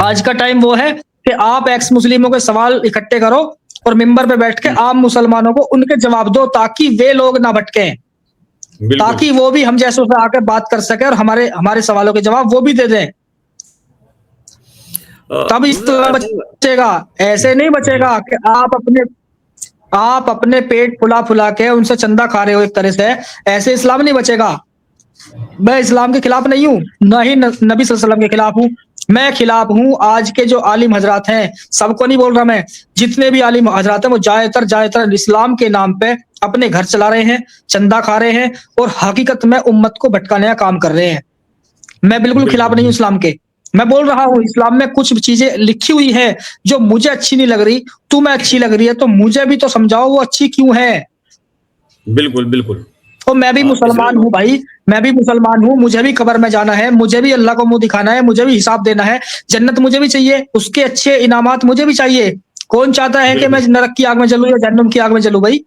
आज का टाइम वो है कि आप एक्स मुस्लिमों के सवाल इकट्ठे करो और मिंबर पे बैठ के आम मुसलमानों को उनके जवाब दो, ताकि वे लोग ना भटकें, ताकि वो भी हम जैसों से आके बात कर सके और हमारे हमारे सवालों के जवाब वो भी दे दें। तब इस्लाम बचेगा। ऐसे नहीं बचेगा कि आप अपने पेट फुला-फुला के उनसे चंदा खा रहे हो एक तरह से, ऐसे इस्लाम नहीं बचेगा। मैं इस्लाम के खिलाफ नहीं हूँ, ना ही नबी सल्लल्लाहु अलैहि वसल्लम के खिलाफ हूँ। मैं खिलाफ हूँ आज के जो आलिम हजरात हैं, सबको नहीं बोल रहा मैं, जितने भी आलिम हजरात हैं वो ज़्यादातर इस्लाम के नाम पे अपने घर चला रहे हैं, चंदा खा रहे हैं और हकीकत में उम्मत को भटकाने का काम कर रहे हैं। मैं बिल्कुल खिलाफ नहीं हूँ इस्लाम के। मैं बोल रहा हूँ इस्लाम में कुछ चीजें लिखी हुई है जो मुझे अच्छी नहीं लग रही, तुम्हें अच्छी लग रही है, तो मुझे भी तो समझाओ वो अच्छी क्यों है। बिल्कुल, बिल्कुल। तो मैं भी मुसलमान इस्लाम, हूँ भाई, मैं भी मुसलमान हूँ, मुझे भी कब्र में जाना है, मुझे भी अल्लाह को मुंह दिखाना है, मुझे भी हिसाब देना है। जन्नत मुझे भी चाहिए, उसके अच्छे इनामात मुझे भी चाहिए। कौन चाहता है कि मैं बिल्कुल, नरक की आग में जलूं या जहन्नुम की आग में जलूं भाई?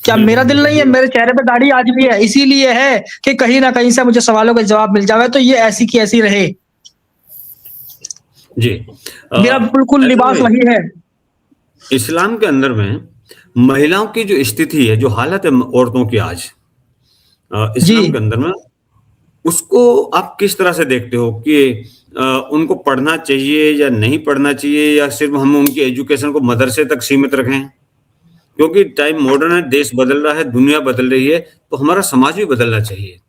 क्या मेरा बिल्कुल, दिल नहीं है? बिल्कुल। मेरे चेहरे पे दाढ़ी आज भी है, इसीलिए है कि कहीं ना कहीं से मुझे सवालों के जवाब मिल जावे, तो ये ऐसी की ऐसी रहे। जी। मेरा बिल्कुल ऐसा लिबास भाई, वही है। इस्लाम के अंदर में महिलाओं की जो स्थिति है, जो हालत है औरतों की आज, जी। इस्लाम के अंदर में, उसको आप किस तरह से देखते हो कि उनको पढ़ना चाहिए या नहीं पढ़ना चाहिए, या सिर्फ हम उनकी एजुकेशन को मदरसे तक सीमित रखें? क्योंकि टाइम मॉडर्न है, देश बदल रहा है, दुनिया बदल रही है, तो हमारा समाज भी बदलना चाहिए।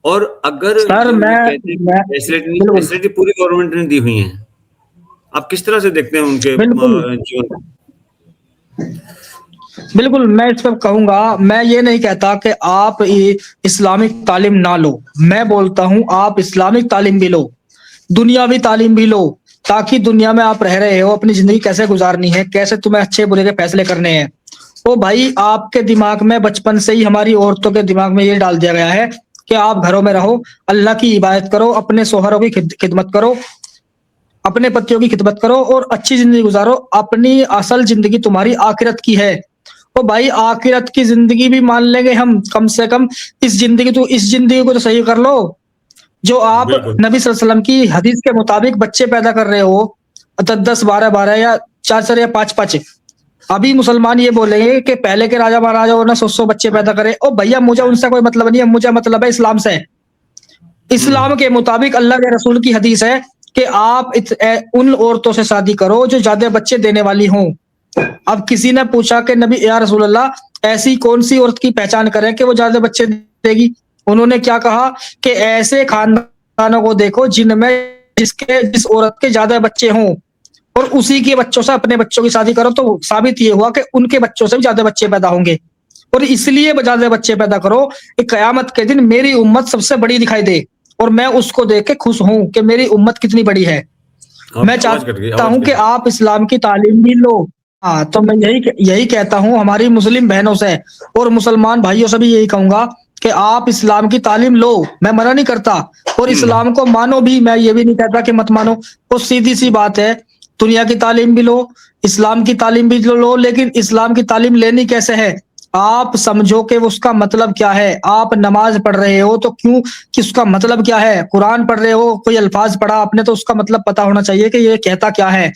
और अगर सर जब ये मैं कहते हैं मैं बिल्कुल, फैसिलिटी पूरी गवर्नमेंट ने दी हुई है, आप किस तरह से देखते हैं उनके बिल्कुल। जीवन को? बिल्कुल, मैं इस पे कहूँगा, मैं ये नहीं कहता कि आप इस्लामिक तालीम ना लो। मैं बोलता हूँ आप इस्लामिक तालीम भी लो, दुनियावी तालीम भी लो, ताकि दुनिया में आप रह रहे हो, अपनी ज़िंदगी कैसे गुज़ारनी है, कैसे तुम्हें अच्छे-बुरे के फैसले करने हैं। तो भाई आपके दिमाग में बचपन से ही हमारी औरतों के दिमाग में ये डाल दिया गया है कि आप घरों में रहो, अल्लाह की इबादत करो, अपने शौहरों की खिदमत करो, अपने पतियों की खिदमत करो और अच्छी ज़िंदगी गुज़ारो। अपनी असल ज़िंदगी तुम्हारी आखिरत की है। तो भाई आखिरत की ज़िंदगी भी मान लेंगे हम, कम से कम इस ज़िंदगी को तो सही कर लो। जो आप बिल्कुल, नबी सल्लल्लाहु अलैहि वसल्लम की हदीस के मुताबिक बच्चे पैदा कर रहे हो, 10-10, 12-12 या 4-4 या 5-5, अभी मुसलमान ये बोलेंगे कि पहले के राजा महाराजाओं ने 100-100 बच्चे पैदा करे। ओ भैया मुझे उनसे कोई मतलब नहीं है, मुझे मतलब है इस्लाम से। हुँ, इस्लाम के मुताबिक अल्लाह के रसूल की हदीस है कि आप उन औरतों से शादी करो जो ज्यादा बच्चे देने वाली हों। अब किसी ने पूछा कि नबी या रसूल अल्लाह, ऐसी कौन सी औरत की पहचान करें कि वो ज्यादा बच्चे देगी? उन्होंने क्या कहा कि ऐसे खानदानों को देखो जिनमें जिस औरत के ज्यादा बच्चे हों और उसी के बच्चों से अपने बच्चों की शादी करो, तो साबित ये हुआ कि उनके बच्चों से भी ज्यादा बच्चे पैदा होंगे। और इसलिए ज्यादा बच्चे पैदा करो कि कयामत के दिन मेरी उम्मत सबसे बड़ी दिखाई दे और मैं उसको देख के खुश हूं कि मेरी उम्मत कितनी बड़ी है। मैं आपकी चाहता आवाज़ हूं कट कि गई। आप इस्लाम की तालीम भी लो। हाँ, तो मैं यही यही कहता हूँ हमारी मुस्लिम बहनों से और मुसलमान भाइयों से भी यही कहूंगा कि आप इस्लाम की तालीम लो। मैं मना नहीं करता और हुँ, इस्लाम को मानो भी, मैं ये भी नहीं कहता कि मत मानो। वो सीधी सी बात है, दुनिया की तालीम भी लो, इस्लाम की तालीम भी लो, लेकिन इस्लाम की तालीम लेनी कैसे है? आप समझो कि उसका मतलब क्या है। आप नमाज पढ़ रहे हो तो क्यों, कि उसका मतलब क्या है? कुरान पढ़ रहे हो, कोई अल्फाज पढ़ा आपने तो उसका मतलब पता होना चाहिए कि ये कहता क्या है।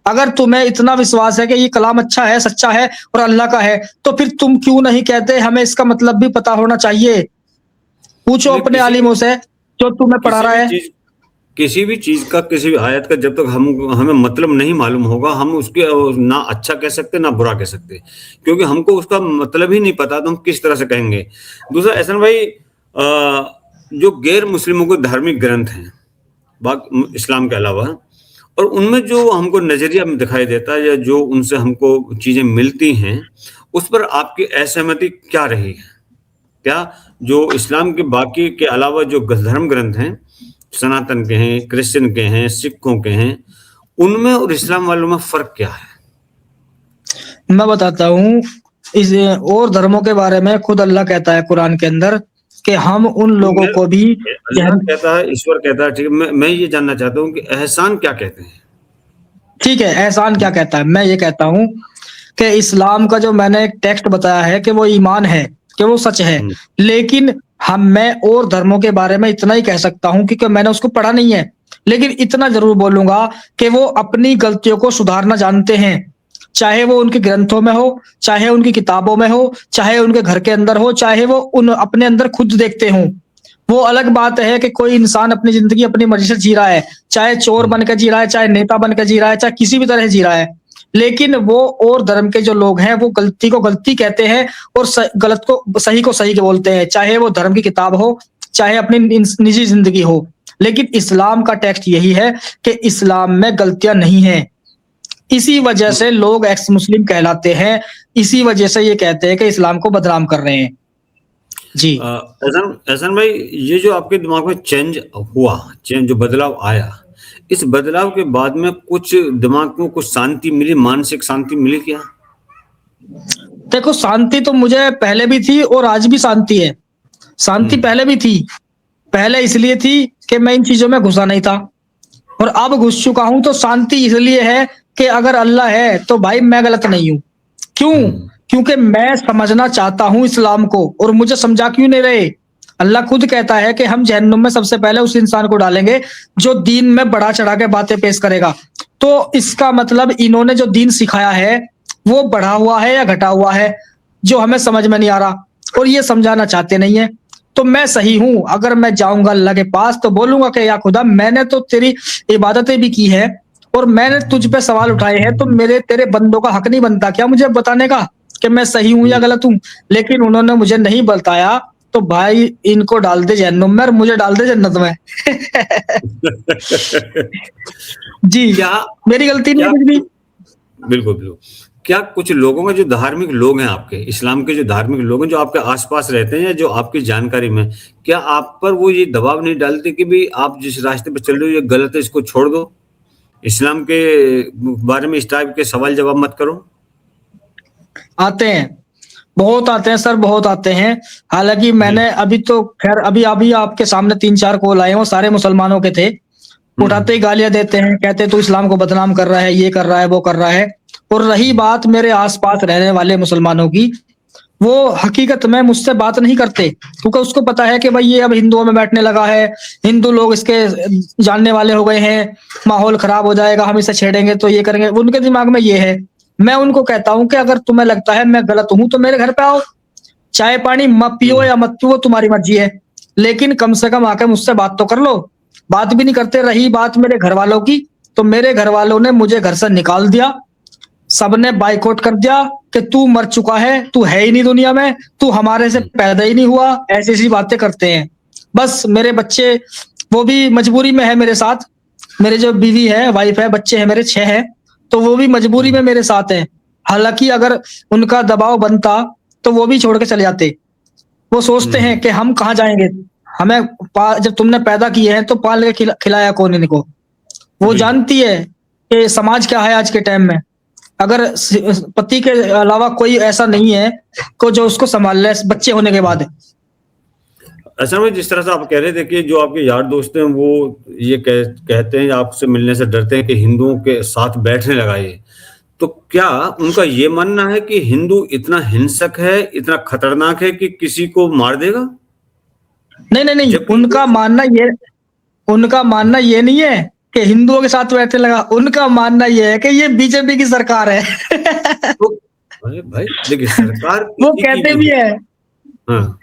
अगर तुम्हें इतना विश्वास है कि ये कलाम अच्छा है, सच्चा है और अल्लाह का है, तो फिर तुम क्यों नहीं कहते हमें इसका मतलब भी पता होना चाहिए? पूछो नहीं अपने आलिमों से जो तुम्हें पढ़ा किसी रहा भी है। चीज़ किसी भी चीज़ का, किसी भी आयत का जब तक हमें मतलब नहीं मालूम होगा, हम उसके ना अच्छा कह सकते, ना बुरा कह सकते। क्योंकि हमको उसका मतलब ही नहीं पता, तो हम किस तरह से कहेंगे? दूसरा एहसन भाई, जो गैर मुस्लिमों के धार्मिक ग्रंथ हैं, इस्लाम के अलावा, और उनमें जो हमको नज़रिया में दिखाई देता है या जो उनसे हमको चीज़ें मिलती हैं, उस पर आपकी असहमति क्या रही है? क्या जो इस्लाम के बाकी के अलावा जो धर्म ग्रंथ हैं, सनातन के हैं, क्रिश्चियन के हैं, सिखों के हैं, उनमें और इस्लाम वालों में फ़र्क क्या है? मैं बताता हूँ, इस और धर्मों के बारे में खुद अल्लाह कहता है कुरान के अंदर कि हम उन नहीं, लोगों को भी अल्लाह जहन कहता है, ईश्वर कहता है, ठीक है, मैं ये जानना चाहता हूँ कि एहसान क्या कहते हैं? ठीक है, एहसान क्या कहता है? मैं ये कहता हूँ कि इस्लाम का जो मैंने एक टेक्स्ट बताया है कि वो ईमान है, कि वो सच है। हुँ, लेकिन मैं और धर्मों के बारे में इतना ही कह सकता हूँ क्योंकि मैंने उसको पढ़ा नहीं है। लेकिन इतना ज़रूर बोलूँगा कि वो अपनी गलतियों को सुधारना जानते हैं। चाहे वो उनके ग्रंथों में हो, चाहे उनकी किताबों में हो, चाहे उनके घर के अंदर हो, चाहे वो उन अपने अंदर खुद देखते हों। वो अलग बात है कि कोई इंसान अपनी ज़िंदगी अपनी मर्ज़ी से जी रहा है, चाहे चोर हुँ, बन के जी रहा है, चाहे नेता बन के जी रहा है, चाहे किसी भी तरह जी रहा है। लेकिन वो और धर्म के जो लोग हैं, वो गलती को गलती कहते हैं और गलत को सही बोलते हैं, चाहे वो धर्म की किताब हो, चाहे अपनी निजी ज़िंदगी हो। लेकिन इस्लाम का टेक्स्ट यही है कि इस्लाम में गलतियाँ नहीं हैं। इसी वजह हुँ। से लोग एक्स मुस्लिम कहलाते हैं, इसी वजह से ये कहते हैं कि इस्लाम को बदनाम कर रहे हैं। जी। अ, एहसन एहसन भाई, ये जो आपके दिमाग में जो बदलाव आया, इस बदलाव के बाद में कुछ दिमाग में कुछ शांति मिली, मानसिक शांति मिली क्या? देखो, शांति तो मुझे पहले भी थी और आज भी शांति है। शांति हुँ, पहले भी थी। पहले इसलिए थी कि मैं इन चीज़ों में घुसा नहीं था और अब घुस चुका हूँ तो शांति इसलिए है कि अगर अल्लाह है तो भाई मैं गलत नहीं हूँ। क्यों? हुँ, क्योंकि मैं समझना चाहता हूँ इस्लाम को और मुझे समझा क्यों नहीं रहे? अल्लाह खुद कहता है कि हम जहन्नुम में सबसे पहले उस इंसान को डालेंगे जो दीन में बढ़ा-चढ़ा के बातें पेश करेगा। तो इसका मतलब इन्होंने जो दीन सिखाया है, वो बढ़ा हुआ है या घटा हुआ है, जो हमें समझ में नहीं आ रहा और ये समझाना चाहते नहीं हैं। तो मैं सही हूँ, अगर मैं जाऊँगा अल्लाह के पास तो बोलूँगा कि या खुदा, मैंने तो तेरी इबादतें भी की हैं और मैंने तुझ पे सवाल उठाए हैं, तो मेरे तेरे बंदों का हक नहीं बनता क्या मुझे बताने का कि मैं सही हूँ या हुँ। गलत हूँ? लेकिन उन्होंने मुझे नहीं बताया, तो भाई इनको डाल दे जहन्नुम में और मुझे डाल दे जन्नत में। जी, क्या मेरी गलती नहीं क्या है कुछ भी। बिल्कुल, बिल्कुल। क्या कुछ लोगों में, जो धार्मिक लोग हैं आपके, इस्लाम के जो धार्मिक लोग हैं, जो आपके आस-पास रहते हैं या जो आपकी जानकारी में, क्या आप पर वो ये दबाव नहीं डालते कि भई आप जिस रास्ते पे चल रहे हो ये गलत है, इसको छोड़ दो? इस्लाम के बारे में इस टाइप के सवाल-जवाब मत करो? आते हैं, बहुत आते हैं सर, बहुत आते हैं। हालाँकि जी। मैंने अभी तो ख़ैर अभी आपके सामने 3-4 कॉल आए हैं, वो सारे मुसलमानों के थे। हुँ, उठाते ही गालियाँ देते हैं, कहते हैं तू इस्लाम को बदनाम कर रहा है, ये कर रहा है, वो कर रहा है। और रही हुँ, बात मेरे आस-पास रहने वाले मुसलमानों की, वो हकीकत में मुझसे बात नहीं करते, क्योंकि उसको पता है कि भाई ये अब हिंदुओं में बैठने लगा है, हिंदू लोग इसके जानने वाले हो गए हैं, माहौल खराब हो जाएगा, हम इसे छेड़ेंगे तो ये करेंगे, उनके दिमाग में ये है। मैं उनको कहता हूँ कि अगर तुम्हें लगता है मैं गलत हूँ तो मेरे घर पे आओ, चाय-पानी मत पियो हुँ, या मत पियो तुम्हारी मर्ज़ी है, लेकिन कम से कम आके मुझसे बात तो कर लो। बात भी नहीं करते, रही बात मेरे घरवालों की, तो मेरे घरवालों ने मुझे घर से निकाल दिया। सबने बायकॉट कर दिया कि तू मर चुका है, तू है ही नहीं दुनिया में, तू हमारे से हुँ, पैदा ही नहीं हुआ, ऐसी-ऐसी बातें करते हैं। बस मेरे बच्चे वो भी मजबूरी में है मेरे साथ, मेरी जो बीवी है, वाइफ़ है, बच्चे हैं मेरे 6 हैं, तो वो भी मजबूरी हुँ, में मेरे साथ हैं। हालाँकि अगर उनका दबाव बनता, तो वो भी छोड़ के चले जाते। वो सोचते हैं हुँ, कि हम कहाँ जाएँगे? हमें पा जब तुमने पैदा किए हैं, तो पाल के खिलाया कौन इनको? वो बिल्कुल। जानती है कि समाज क्या है आज के टाइम में। अगर पति के अलावा कोई ऐसा नहीं है को जो उसको सँभाल ले बच्चे होने के बाद। असल में जिस तरह से आप कह रहे थे कि जो आपके यार दोस्त हैं वो ये कहते हैं या आपसे मिलने से डरते हैं कि हिंदुओं के साथ बैठने लगा ये। तो क्या उनका ये मानना है कि हिंदू इतना हिंसक है, इतना खतरनाक है कि किसी को मार देगा? नहीं, नहीं, नहीं, जबकि वो उनका मानना ये नहीं है कि हिंदुओं के साथ बैठने लगा, उनका मानना ये है कि ये बीजेपी की सरकार है। तो अरे भाई देखिए सरकार वो किसी की कहते भी भी हो। हैं हाँ,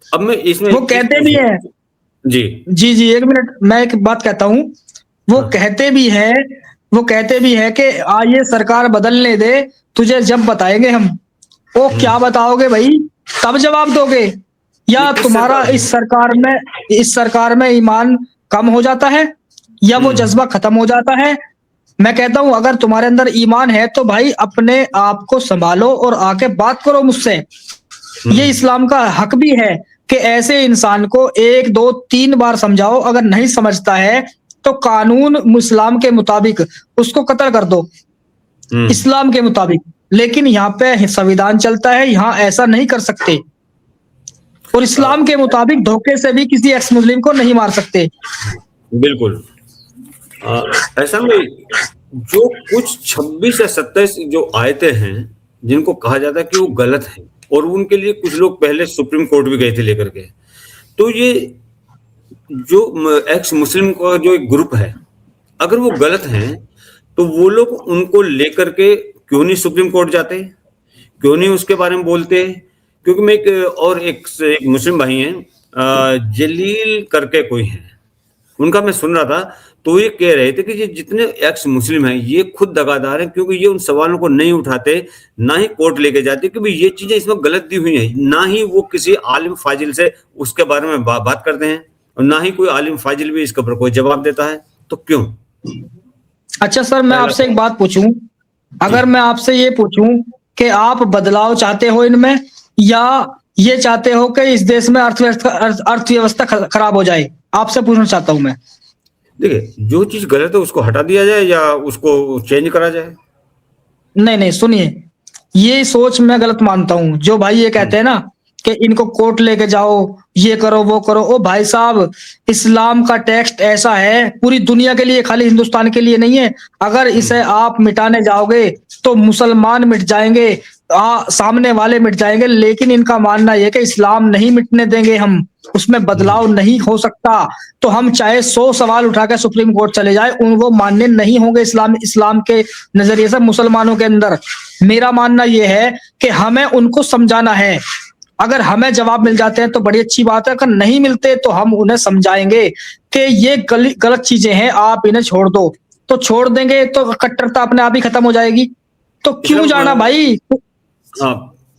अब मैं इसमें वो एक चीज़ कहते भी पूछना। हैं जी, जी, जी, 1 मिनट मैं एक बात कहता हूँ। वो हाँ, कहते भी हैं वो कहते भी हैं कि ये सरकार बदलने दे, तुझे जब बताएँगे हम। ओ हुँ, क्या बताओगे भई? तब जवाब दोगे? ये या किस तुम्हारा सरकार में? इस सरकार में ईमान कम हो जाता है या वो हुँ, जज़्बा खत्म हो जाता है? मैं कहता हूँ अगर तुम्हारे अंदर ईमान है तो भाई अपने आप को सँभालो और आके बात करो मुझसे। ये हुँ, इस्लाम का हक भी है कि ऐसे इंसान को 1, 2, 3 बार समझाओ, अगर नहीं समझता है तो कानून इस्लाम के मुताबिक उसको कत्ल कर दो, हुँ। इस्लाम के मुताबिक। लेकिन यहाँ पे संविधान चलता है, यहाँ ऐसा नहीं कर सकते और अ, इस्लाम के मुताबिक धोखे से भी किसी एक्स मुस्लिम को नहीं मार सकते। बिल्कुल। ऐसा में जो कुछ 26 या 27 जो आयतें हैं, जिनको कहा जाता है कि वो गलत हैं और उनके लिए कुछ लोग पहले सुप्रीम कोर्ट भी गए थे लेकर के। तो ये जो एक्स मुस्लिम का जो एक ग्रुप है, अगर वो गलत हैं, तो वो लोग उनको लेकर के क्यों नहीं सुप्रीम कोर्ट जाते? क्यों नहीं उसके बारे में बोलते? क्योंकि मैं एक मुस्लिम भाई हैं, जलील करके कोई हैं। उनका मैं सुन रहा था, तो ये कह रहे थे कि ये जितने एक्स मुस्लिम हैं, ये खुद दगादार हैं क्योंकि ये उन सवालों को नहीं उठाते, ना ही कोर्ट लेके जाते कि भई ये चीज़ें इसमें गलत दी हुई हैं, ना ही वो किसी आलिम फाजिल से उसके बारे में बात करते हैं और ना ही कोई आलिम फाजिल भी इसके ऊपर कोई जवाब देता है। तो क्यों? अच्छा सर मैं पहला आपसे एक सवाल। बात पूछूँ? जी। अगर मैं आपसे ये पूछूँ कि आप बदलाव चाहते हो इनमें या ये चाहते हो कि इस देश में अर्थव्यवस्था खराब हो जाए? आपसे पूछना चाहता हूँ मैं। देखिए, जो चीज़ गलत है उसको हटा दिया जाए या उसको चेंज करा जाए? नहीं, नहीं सुनिए, ये सोच मैं गलत मानता हूँ। जो भाई ये हुँ, कहते हैं ना कि इनको कोर्ट लेके जाओ, ये करो, वो करो। ओ भाई साहब, इस्लाम का टेक्स्ट ऐसा है, पूरी दुनिया के लिए, खाली हिंदुस्तान के लिए नहीं है। अगर हुँ, इसे आप मिटाने जाओगे, तो मुसलमान मिट जाएँगे, सामने वाले मिट जाएँगे, लेकिन इनका मानना ये है कि इस्लाम नहीं मिटने देंगे हम, उसमें हुँ, बदलाव नहीं हो सकता। तो हम चाहे 100 सवाल उठा के सुप्रीम कोर्ट चले जाएँ, वो मान्य नहीं होंगे इस्लाम के नज़रिए से मुसलमानों के अंदर। मेरा मानना ये है कि हमें उनको समझाना है। अगर हमें जवाब मिल जाते हैं तो बड़ी अच्छी बात है, अगर नहीं मिलते तो हम उन्हें समझाएँगे कि ये गलत चीज़ें हैं, आप इन्हें छोड़ दो। तो छोड़ देंगे तो कट्टरता अपने आप ही खत्म हो जाएगी। तो क्यों इस्लाम जाना भाई? हाँ,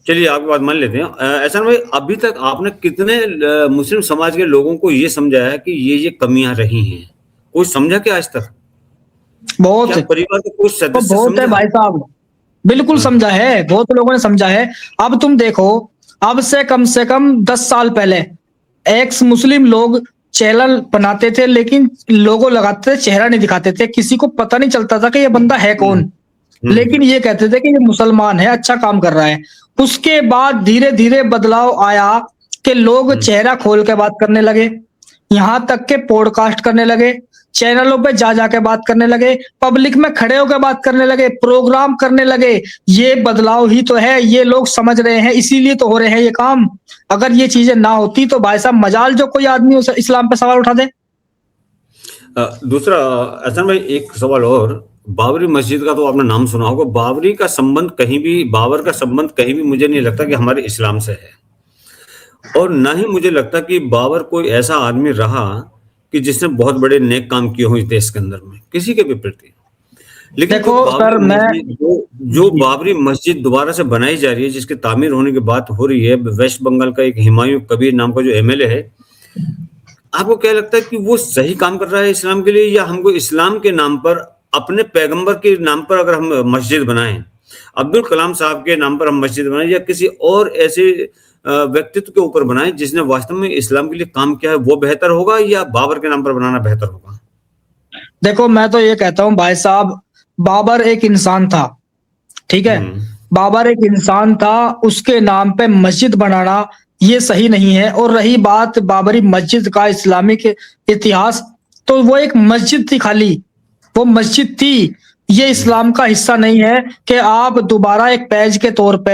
चलिए आपकी बात मान लेते हैं। ऐसा में अभी तक आपने कितने मुस्लिम समाज के लोगों को ये समझाया है कि ये कमियाँ रही हैं? कोई समझा क्या आज तक? बहुत क्या परिवार का कोई तो सदस्य बहुत है समझा? भाई साहब। बिल्कुल हाँ। समझा है, बहुत लोगों ने समझा है। अब तुम देखो, अब से कम 10 साल पहले एक्स मुस्लिम लोग चैनल बनाते थे, लेकिन लोगो लगाते थे, चेहरा नहीं दिखाते थे, किसी को पता नहीं चलता था कि ये बंदा है हम्म, कौन। लेकिन ये कहते थे कि ये मुसलमान है, अच्छा काम कर रहा है। उसके बाद धीरे-धीरे बदलाव आया कि लोग हम्म। चेहरा खोल के बात करने लगे, यहाँ तक के पॉडकास्ट करने लगे, चैनलों पे जा के बात करने लगे, पब्लिक में खड़े होकर बात करने लगे, प्रोग्राम करने लगे। ये बदलाव ही तो है, ये लोग समझ रहे हैं, इसीलिए तो हो रहे हैं ये काम। अगर ये चीजें ना होती तो भाई साहब मजाल जो कोई आदमी उस इस्लाम पे सवाल उठा दे। दूसरा, एहसान भाई, एक सवाल और। बाबरी मस्जिद का तो आपने नाम सुना होगा। बाबर का संबंध कहीं भी मुझे नहीं लगता कि हमारे इस्लाम से है, और ना ही मुझे लगता कि बाबर कोई ऐसा आदमी रहा कि जिसने बहुत बड़े नेक काम किए हों इस देश के अंदर में किसी के भी प्रति। लेकिन देखो सर, जो बाबरी मस्जिद दोबारा से बनाई जा रही है, जिसकी तामीर होने की बात हो रही है, वेस्ट बंगाल का एक हुमायूं कबीर नाम का जो एमएलए है, आपको क्या लगता है कि वो सही काम कर रहा है इस्लाम के लिए, या हमको इस्लाम के नाम पर, अपने पैगंबर के नाम पर अगर हम मस्जिद बनाएं, अब्दुल कलाम साहब के नाम पर हम मस्जिद बनाएं, या किसी और ऐसे व्यक्तित्व के ऊपर बनाएं जिसने वास्तव में इस्लाम के लिए काम किया है, वो बेहतर होगा, या बाबर के नाम पर बनाना बेहतर होगा? देखो मैं तो ये कहता हूँ भाई साहब, बाबर एक इंसान था, ठीक है? हम्म। बाबर एक इंसान था, उसके नाम पे मस्जिद बनाना ये सही नहीं है। और रही बात बाबरी मस्जिद का इस्लामिक इतिहास, तो वो एक मस्जिद थी खाली, वो मस्जिद थी। ये इस्लाम का हिस्सा नहीं है कि आप दोबारा एक पैज के तौर पे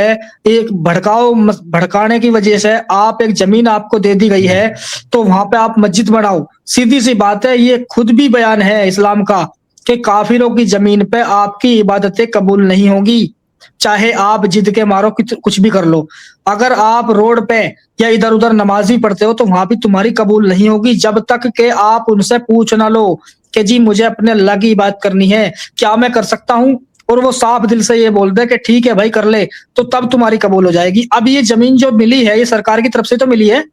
एक भड़काने की वजह से आप एक जमीन आपको दे दी गई है, तो वहां पे आप मस्जिद बनाओ। सीधी सी बात है, ये खुद भी बयान है इस्लाम का कि काफिरों की जमीन पे आपकी इबादतें कबूल नहीं होंगी, चाहे आप जिद के मारो कुछ भी कर लो। अगर आप रोड पे या इधर उधर नमाज भी पढ़ते हो तो वहां भी तुम्हारी कबूल नहीं होगी, जब तक कि आप उनसे पूछ ना लो कि जी मुझे अपने अल्लाह की इबादत करनी है, क्या मैं कर सकता हूँ? और वो साफ दिल से ये बोल दे कि ठीक है भाई कर ले, तो तब तुम्हारी कबूल हो जाएगी। अब ये जमीन जो मिली है, ये सरकार की तरफ से तो मिली है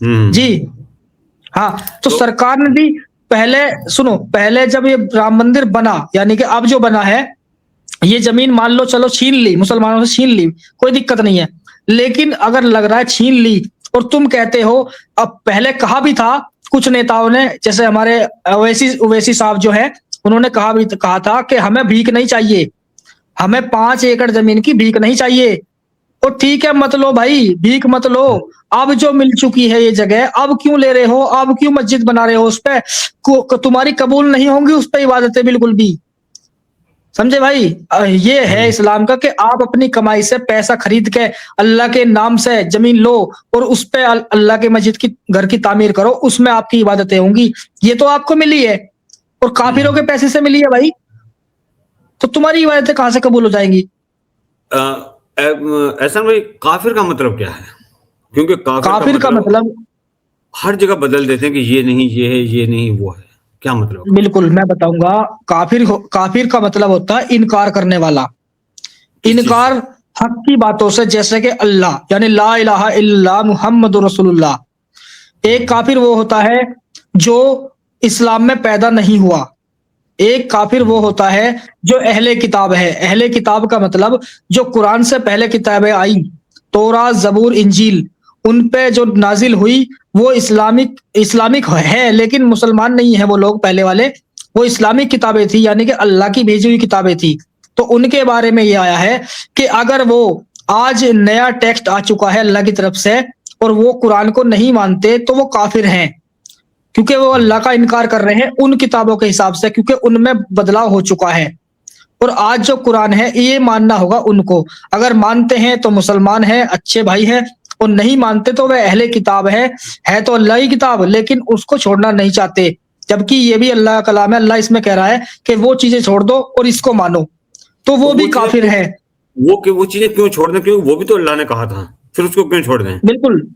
जी। हाँ, तो तो सरकार ने भी पहले, सुनो, पहले जब ये राम मंदिर बना, यानी कि अब जो बना है, ये जमीन मान लो चलो छीन ली, मुसलमानों से छीन ली, कोई दिक्कत नहीं है। लेकिन अगर लग रहा है छीन ली और तुम कहते हो, अब पहले कहा भी था कुछ नेताओं ने, जैसे हमारे ओवैसी साहब जो है, उन्होंने कहा था कि हमें भीख नहीं चाहिए, हमें 5 एकड़ जमीन की भीख नहीं चाहिए। तो ठीक है, मत लो भाई, भीख मत लो। अब जो मिल चुकी है ये जगह, अब क्यों ले रहे हो? अब क्यों मस्जिद बना रहे हो उस पे? तुम्हारी कबूल नहीं होंगी उस पे इबादतें बिल्कुल भी। समझे भाई? ये है इस्लाम का कि आप अपनी कमाई से पैसा खरीद के अल्लाह के नाम से जमीन लो और उस पे अल्लाह के मस्जिद की घर की तामीर करो, उसमें आपकी इबादतें होंगी। ये तो आपको मिली है और काफिरों के पैसे से मिली है भाई, तो तुम्हारी इबादतें कहां से कबूल हो जाएंगी? एहसान भाई, काफिर का मतलब क्या है? क्योंकि काफिर का मतलब, हर जगह बदल देते हैं कि ये नहीं ये है, ये नहीं वो है। क्या मतलब है? बिल्कुल मैं बताऊंगा। काफिर का मतलब होता है इनकार करने वाला, किस चीज से? इनकार हक की बातों से, जैसे कि अल्लाह यानी ला इलाहा इल्लल्लाह मुहम्मदुर रसूलुल्लाह। एक काफिर वो होता है जो इस्लाम में पैदा नहीं हुआ। एक काफिर वो होता है जो अहले किताब है। अहले किताब का मतलब जो कुरान से पहले किताबें आई, तौरात, जबूर, इंजील, उन पे जो नाजिल हुई, वो इस्लामिक है, लेकिन मुसलमान नहीं है वो लोग पहले वाले, वो इस्लामिक किताबें थी, यानी कि अल्लाह की भेजी हुई किताबें थी। तो उनके बारे में ये आया है कि अगर वो आज नया टेक्स्ट आ चुका है अल्लाह की तरफ से और वो कुरान को नहीं मानते, तो वो काफिर हैं, क्योंकि वो अल्लाह का इनकार कर रहे हैं उन किताबों के हिसाब से, क्योंकि उनमें बदलाव हो चुका है। और आज जो कुरान है ये मानना होगा उनको। अगर मानते हैं तो मुसलमान हैं, अच्छे भाई हैं, और नहीं मानते तो वह अहले किताब है तो अल्लाह की किताब, लेकिन उसको छोड़ना नहीं चाहते, जबकि ये भी अल्लाह का कलाम है। अल्लाह इसमें कह रहा है कि वो चीजें छोड़ दो और इसको मानो, तो वो भी काफिर है। वो चीजें क्यों छोड़ दें? क्योंकि वो भी तो अल्लाह ने कहा था, फिर उसको क्यों छोड़ दें? बिल्कुल,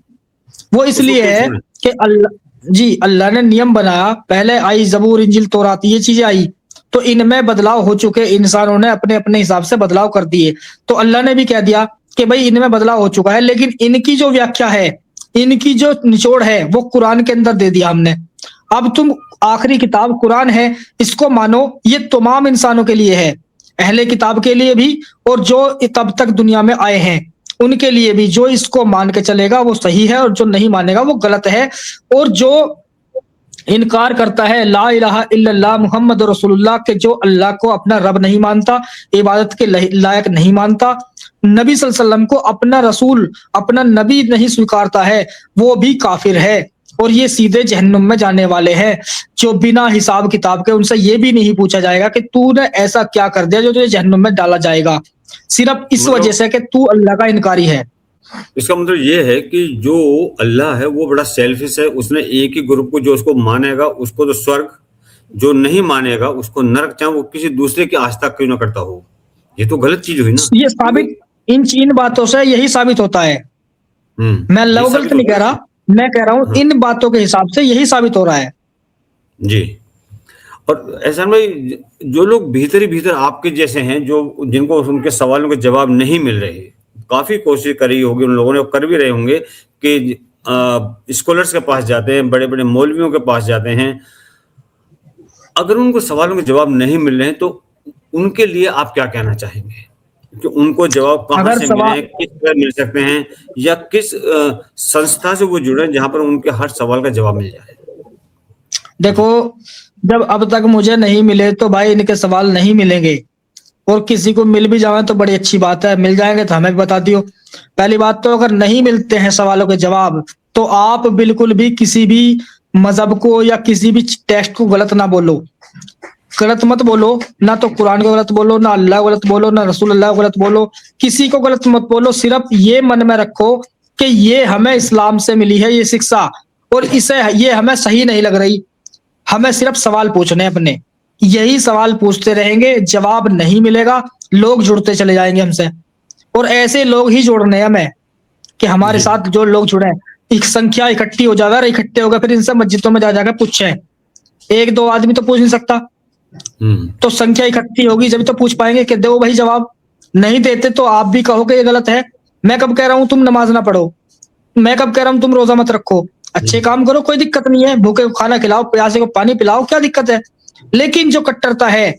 वो इसलिए है कि अल्लाह ने नियम बनाया। पहले आई जबूर, इंजिल, तौरात, ये चीजें आई, तो इनमें बदलाव हो चुके, इंसानों ने अपने अपने हिसाब से बदलाव कर दिए। तो अल्लाह ने भी कह दिया कि भाई इनमें बदलाव हो चुका है, लेकिन इनकी जो व्याख्या है, इनकी जो निचोड़ है, वो कुरान के अंदर दे दिया हमने। अब तुम आखिरी किताब कुरान है, इसको मानो, ये तमाम इंसानों के लिए है। अहले किताब के लिए भी और जो तब तक दुनिया में आए हैं उनके लिए भी। जो इसको मान के चलेगा वो सही है और जो नहीं मानेगा वो गलत है। और जो इनकार करता है ला इलाहा इल्लल्लाह मुहम्मद रसूलुल्लाह के, जो अल्लाह को अपना रब नहीं मानता, इबादत के लायक नहीं मानता, नबी सल्लल्लाहु अलैहि वसल्लम को अपना रसूल, अपना नबी नहीं स्वीकारता है, वो भी काफिर है। और ये सीधे जहन्नुम में जाने वाले हैं, जो बिना हिसाब किताब के। उनसे ये भी नहीं पूछा जाएगा कि तूने ऐसा क्या कर दिया जो तुझे जहन्नुम में डाला जाएगा, सिर्फ इस वजह से कि तू अल्लाह का इनकारी है। इसका मतलब ये है कि जो अल्लाह है वो बड़ा सेल्फिश है। उसने एक ही ग्रुप को, जो उसको मानेगा उसको तो स्वर्ग, जो नहीं मानेगा उसको नरक, चाहे वो किसी दूसरे की आस्था क्यों ना करता हो। ये तो गलत चीज हुई ना। ये साबित इन बातों से यही साबित होता है। मैं ये लव साबित गलत नहीं होता कह रहा, मैं कह रहा हूं हाँ। इन बातों के हिसाब से यही साबित हो रहा है जी। और ऐसा भाई, जो लोग भीतर ही भीतर आपके जैसे हैं, जो जिनको उनके सवालों के जवाब नहीं मिल रहे, काफी कोशिश करी होगी उन लोगों ने, कर भी रहे होंगे कि स्कॉलर्स के पास जाते हैं, बड़े बड़े मौलवियों के पास जाते हैं। अगर उनको सवालों के जवाब नहीं मिल रहे हैं तो उनके लिए आप क्या कहना चाहेंगे कि उनको जवाब कहाँ अगर से सवाल मिले, किस तरह मिल सकते हैं, या किस संस्था से वो जुड़े जहां पर उनके हर सवाल का जवाब मिल जाए। देखो, जब अब तक मुझे नहीं मिले तो भाई इनके सवाल नहीं मिलेंगे, और किसी को मिल भी जाए तो बड़ी अच्छी बात है, मिल जाएंगे तो हमें भी बता दियो। पहली बात तो अगर नहीं मिलते हैं सवालों के जवाब तो आप बिल्कुल भी किसी भी मजहब को या किसी भी टेक्स्ट को गलत ना बोलो, गलत मत बोलो। ना तो कुरान को गलत बोलो, ना अल्लाह को गलत बोलो, ना रसूल अल्लाह को गलत बोलो, किसी को गलत मत बोलो। सिर्फ ये मन में रखो कि ये हमें इस्लाम से मिली है ये शिक्षा, और इसे ये हमें सही नहीं लग रही। हमें सिर्फ सवाल पूछने अपने, यही सवाल पूछते रहेंगे, जवाब नहीं मिलेगा, लोग जुड़ते चले जाएंगे हमसे। और ऐसे लोग ही जोड़ने हमें कि हमारे साथ जो लोग जुड़े, एक संख्या इकट्ठी हो जाएगा, इकट्ठे हो गए, फिर इनसे मस्जिदों में जा जाकर पूछे। एक दो आदमी तो पूछ नहीं सकता, तो संख्या इकट्ठी होगी जब तो पूछ पाएंगे कि दो भाई जवाब। नहीं देते तो आप भी कहो कि ये गलत है। मैं कब कह रहा हूं तुम नमाज ना पढ़ो, मैं कब कह रहा हूं तुम रोजा मत रखो, अच्छे काम करो, कोई दिक्कत नहीं है, भूखे को खाना खिलाओ, प्यासे को पानी पिलाओ, क्या दिक्कत है। लेकिन जो कट्टरता है,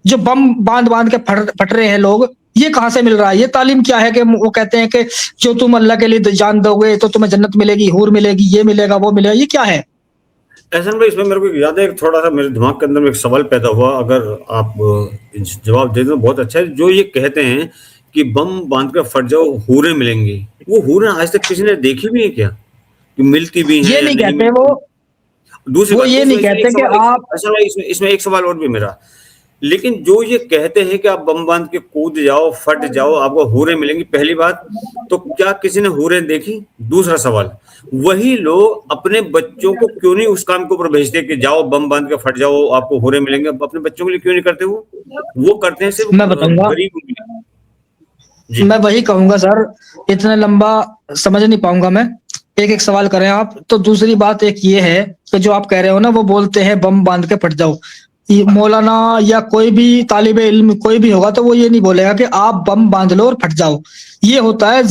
जो बम बांध बांध के फट रहे हैं लोग, ये कहां से मिल रहा है? ये तालीम क्या है कि वो कहते हैं कि जो तुम अल्लाह के लिए जान दोगे तो तुम्हें जन्नत मिलेगी, हूर मिलेगी, ये मिलेगा, वो मिलेगा, ये क्या है? एहसान भाई, इसमें मेरे को याद है, थोड़ा सा मेरे दिमाग के अंदर में एक सवाल पैदा हुआ, अगर आप जवाब दे दो बहुत अच्छा है। जो ये कहते हैं कि बम बांध कर फट जाओ, हूरें मिलेंगी, वो हूरें आज तक किसी ने देखी भी है क्या, कि मिलती भी हैं ये या नहीं नहीं कहते मिलती? वो ये नहीं कहते कि आप, इसमें एक सवाल और भी मेरा, लेकिन जो ये कहते हैं कि आप बम बांध के कूद जाओ, फट जाओ, आपको हूरें मिलेंगी, पहली बात तो क्या किसी ने हूरें देखी? दूसरा सवाल, वही लोग अपने बच्चों को क्यों नहीं उस काम के ऊपर भेजते कि जाओ बम बांध के फट जाओ, आपको हूरें मिलेंगे? अपने बच्चों के लिए क्यों नहीं करते? वो करते हैं सिर्फ मैं बताऊंगा, गरीब जी। मैं वही कहूंगा सर, इतना लंबा समझ नहीं पाऊंगा मैं, एक एक सवाल करें आप। तो दूसरी बात एक ये है कि जो आप कह रहे हो ना, वो बोलते हैं बम बांध के फट जाओ। मौलाना या कोई भी तालिबे इल्म कोई भी होगा तो वो ये नहीं बोलेगा कि आप बम बांध लो और फट जाओ। ये होता है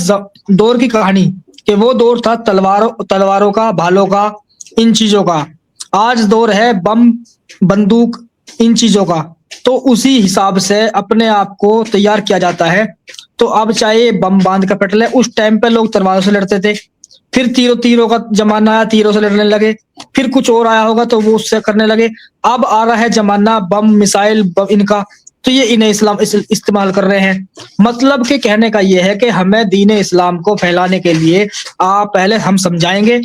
दौर की कहानी, कि वो दौर था तलवारों का, भालों का, इन चीजों का। आज दौर है बम, बंदूक, इन चीजों का। तो उसी हिसाब से अपने आप को तैयार किया जाता है। तो अब चाहे बम बांध का फट ले, उस टाइम पे लोग तलवारों से लड़ते थे, फिर तीरों का जमाना आया, तीरों से लड़ने लगे, फिर कुछ और आया होगा तो वो उससे करने लगे। अब आ रहा है जमाना बम, मिसाइल, इनका, तो ये इन्हें इस्लाम इस्तेमाल कर रहे हैं। मतलब के कहने का ये है कि हमें दीन इस्लाम को फैलाने के लिए पहले हम समझाएंगे,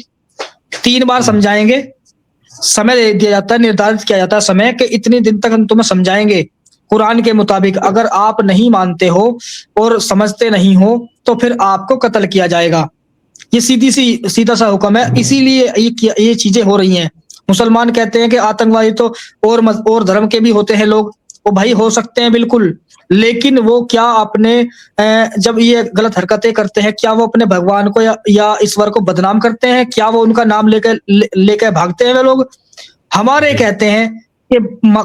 3 बार समझाएंगे, समय दिया जाता है, निर्धारित किया जाता है समय कि इतने दिन तक हम तुम्हें समझाएंगे कुरान के मुताबिक। अगर आप नहीं मानते हो और समझते नहीं हो तो फिर आपको कत्ल किया जाएगा। ये सीधा सा हुक्म है। इसीलिए ये चीजें हो रही हैं। मुसलमान कहते हैं कि आतंकवादी तो और धर्म के भी होते हैं लोग, वो भाई हो सकते हैं बिल्कुल, लेकिन वो क्या अपने जब ये गलत हरकतें करते हैं, क्या वो अपने भगवान को या ईश्वर को बदनाम करते हैं? क्या वो उनका नाम लेकर भागते हैं वे लोग? हमारे कहते हैं कि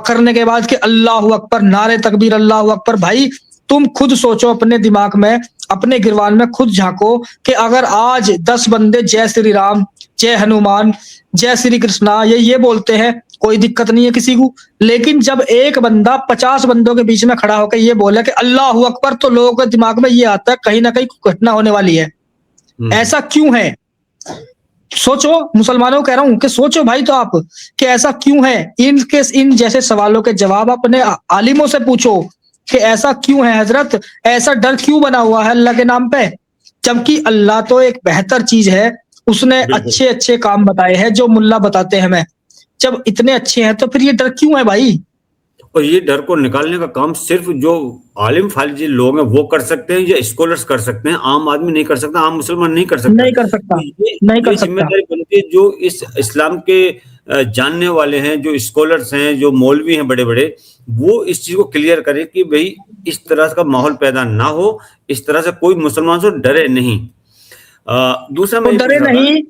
करने के बाद कि अल्लाह अकबर, नारे तकबीर, अल्लाह अकबर। भाई तुम खुद सोचो, अपने दिमाग में, अपने गिरवान में खुद झांको कि अगर आज 10 बंदे जय श्री राम, जय हनुमान, जय श्री कृष्णा ये बोलते हैं, कोई दिक्कत नहीं है किसी को। लेकिन जब एक बंदा 50 बंदों के बीच में खड़ा होकर ये बोले कि अल्लाह अकबर, तो लोगों के दिमाग में ये आता है कहीं ना कहीं घटना होने वाली है। ऐसा क्यों है? सोचो, मुसलमानों को कह रहा हूं कि सोचो भाई, तो आप कि ऐसा क्यों है? इन जैसे सवालों के जवाब अपने आलिमों से पूछो कि ऐसा क्यों है हजरत, ऐसा डर क्यों बना हुआ है अल्लाह के नाम पे? जबकि अल्लाह तो एक बेहतर चीज है, उसने अच्छे अच्छे काम बताए हैं जो मुल्ला बताते हैं हमें। जब इतने अच्छे हैं तो फिर ये डर क्यों है भाई? और ये डर को निकालने का काम सिर्फ जो आलिम फालिज लोग हैं वो कर सकते हैं, या स्कॉलर्स कर सकते हैं। आम आदमी नहीं कर सकता, आम मुसलमान नहीं कर सकता। नहीं कर सकता, तो नहीं कर ये सकता। जिम्मेदारी बनती है जो इस इस्लाम के जानने वाले हैं, जो स्कॉलर्स हैं, जो मौलवी हैं बड़े बड़े, वो इस चीज को क्लियर करें कि भाई इस तरह का माहौल पैदा ना हो, इस तरह से कोई मुसलमान से डरे नहीं। दूसरा तो मैं डरे नहीं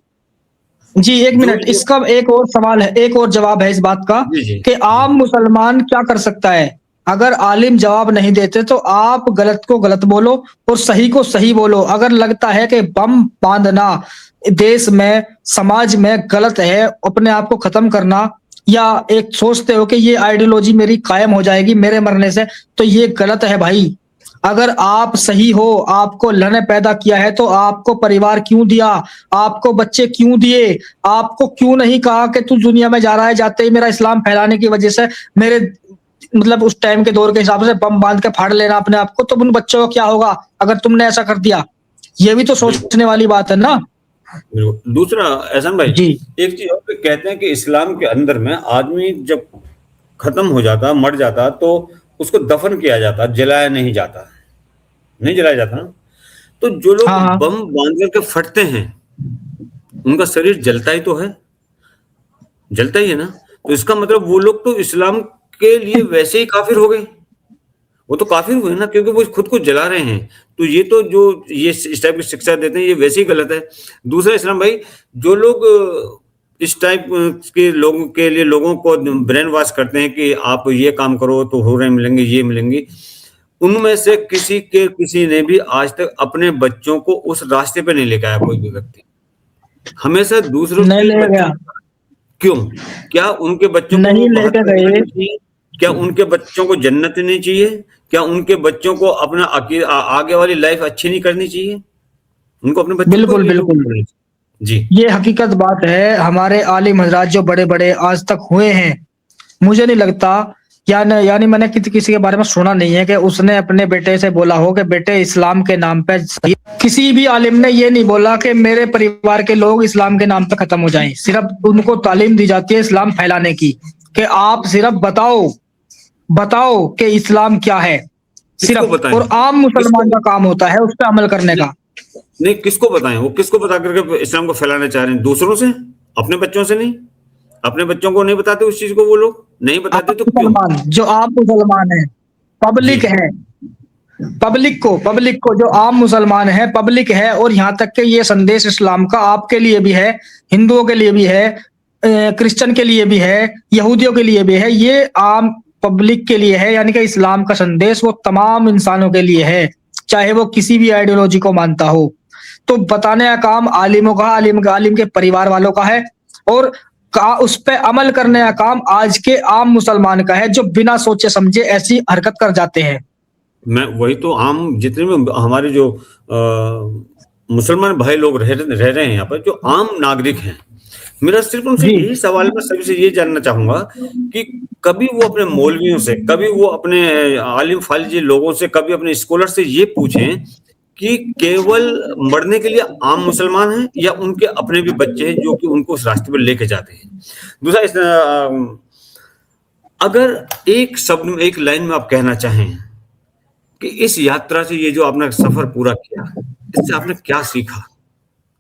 जी, एक मिनट, जो इसका एक और सवाल है, एक और जवाब है इस बात का जी जी कि आम मुसलमान क्या कर सकता है? अगर आलिम जवाब नहीं देते तो आप गलत को गलत बोलो और सही को सही बोलो। अगर लगता है कि बम बांधना देश में, समाज में गलत है, अपने आप को खत्म करना, या एक सोचते हो कि ये आइडियोलॉजी मेरी कायम हो जाएगी मेरे मरने से, तो ये गलत है भाई। अगर आप सही हो, आपको अल्लाह ने पैदा किया है, तो आपको परिवार क्यों दिया? आपको बच्चे क्यों दिए? आपको क्यों नहीं कहा कि तू दुनिया में जा रहा है, जाते ही मेरा इस्लाम फैलाने की वजह से मेरे मतलब उस टाइम के दौर के हिसाब से बम बांध के फाड़ लेना अपने आप को, तो उन बच्चों को क्या होगा अगर तुमने ऐसा कर दिया? ये भी तो सोचने वाली बात है ना। दूसरा एहसान भाई, जी एक चीज और कहते हैं कि इस्लाम के अंदर में आदमी जब खत्म हो जाता, मर जाता, तो उसको दफन किया जाता, जलाया नहीं जाता, नहीं जलाया जाता ना। तो जो लोग हाँ हाँ, बम बांध करके फटते हैं, उनका शरीर जलता ही तो है, जलता ही है ना। तो इसका मतलब वो लोग तो इस्लाम के लिए वैसे ही काफिर हो गए, वो तो काफिर हुए ना, क्योंकि वो खुद को जला रहे हैं। तो ये तो जो ये इस टाइप की शिक्षा देते हैं, ये वैसे ही गलत है। दूसरा इस्लाम भाई, जो लोग इस टाइप के लोगों के लिए लोगों को ब्रेन वॉश करते हैं कि आप ये काम करो तो हो रहे मिलेंगे, ये मिलेंगे, उनमें से किसी ने भी आज तक अपने बच्चों को उस रास्ते पे नहीं लेके आया कोई भी व्यक्ति। हमेशा दूसरों नहीं के ले बच्चों, गया, क्यों? क्या उनके बच्चों को वो नहीं बाहर लेके भेजना गए। नहीं चाहिए? क्या उनके बच्चों को जन्नत नहीं चाहिए? क्या उनके बच्चों को अपना आगे वाली लाइफ अच्छी नहीं करनी चाहिए? उनको अपने बच्चों को बिल्कुल ये लोग बिल्कुल, करनी चाहिए। जी ये हकीकत बात है। हमारे आलिम हजरात जो बड़े बड़े आज तक हुए हैं, मुझे नहीं लगता, यानी मैंने किसी के बारे में सुना नहीं है कि उसने अपने बेटे से बोला हो कि बेटे इस्लाम के नाम पे, किसी भी आलिम ने ये नहीं बोला कि मेरे परिवार के लोग इस्लाम के नाम पे खत्म हो जाएं। सिर्फ उनको तालीम दी जाती है इस्लाम फैलाने की, कि आप सिर्फ बताओ कि इस्लाम क्या है किसको सिर्फ, बताएं? और आम किसको मुसलमान का काम होता है उस पर अमल करने नहीं, का। नहीं, किसको बताएं? वो किसको बता करके इस्लाम को फैलाना चाह रहे हैं? दूसरों से? अपने बच्चों से नहीं? अपने बच्चों को नहीं बताते उस चीज को, वो लोग नहीं बताते आम तो क्यों? मुसलमान, जो आम मुसलमान है, जी पब्लिक है, पब्लिक को जो आम मुसलमान है, पब्लिक है, और यहाँ तक कि ये संदेश इस्लाम का आपके लिए भी है, हिंदुओं के लिए भी है, क्रिश्चियन के लिए भी है, यहूदियों के लिए भी है, ये आम पब्लिक के लिए है। यानी कि इस्लाम का संदेश वो तमाम इंसानों के लिए है, चाहे वो किसी भी आइडियोलॉजी को मानता हो। तो बताने का काम आलिमों का, आलिम के परिवार वालों का है, और उस पे अमल करने का काम आज के आम मुसलमान का है, जो बिना सोचे समझे ऐसी हरकत कर जाते हैं। मैं वही तो, आम जितने भी हमारे जो मुसलमान भाई लोग रह रहे हैं यहाँ पर, जो आम नागरिक हैं, मेरा सिर्फ उनसे जी यही सवाल, मैं सभी से ये जानना चाहूंगा कि कभी वो अपने मौलवियों से, कभी वो अपने आलिम फालिज लोगों से, कभी अपने स्कॉलर से ये पूछें कि केवल मरने के लिए आम मुसलमान हैं, या उनके अपने भी बच्चे हैं जो कि उनको उस रास्ते पर लेके जाते हैं। दूसरा अगर एक शब्द में, एक लाइन में आप कहना चाहें कि इस यात्रा से, ये जो आपने सफर पूरा किया, इससे आपने क्या सीखा?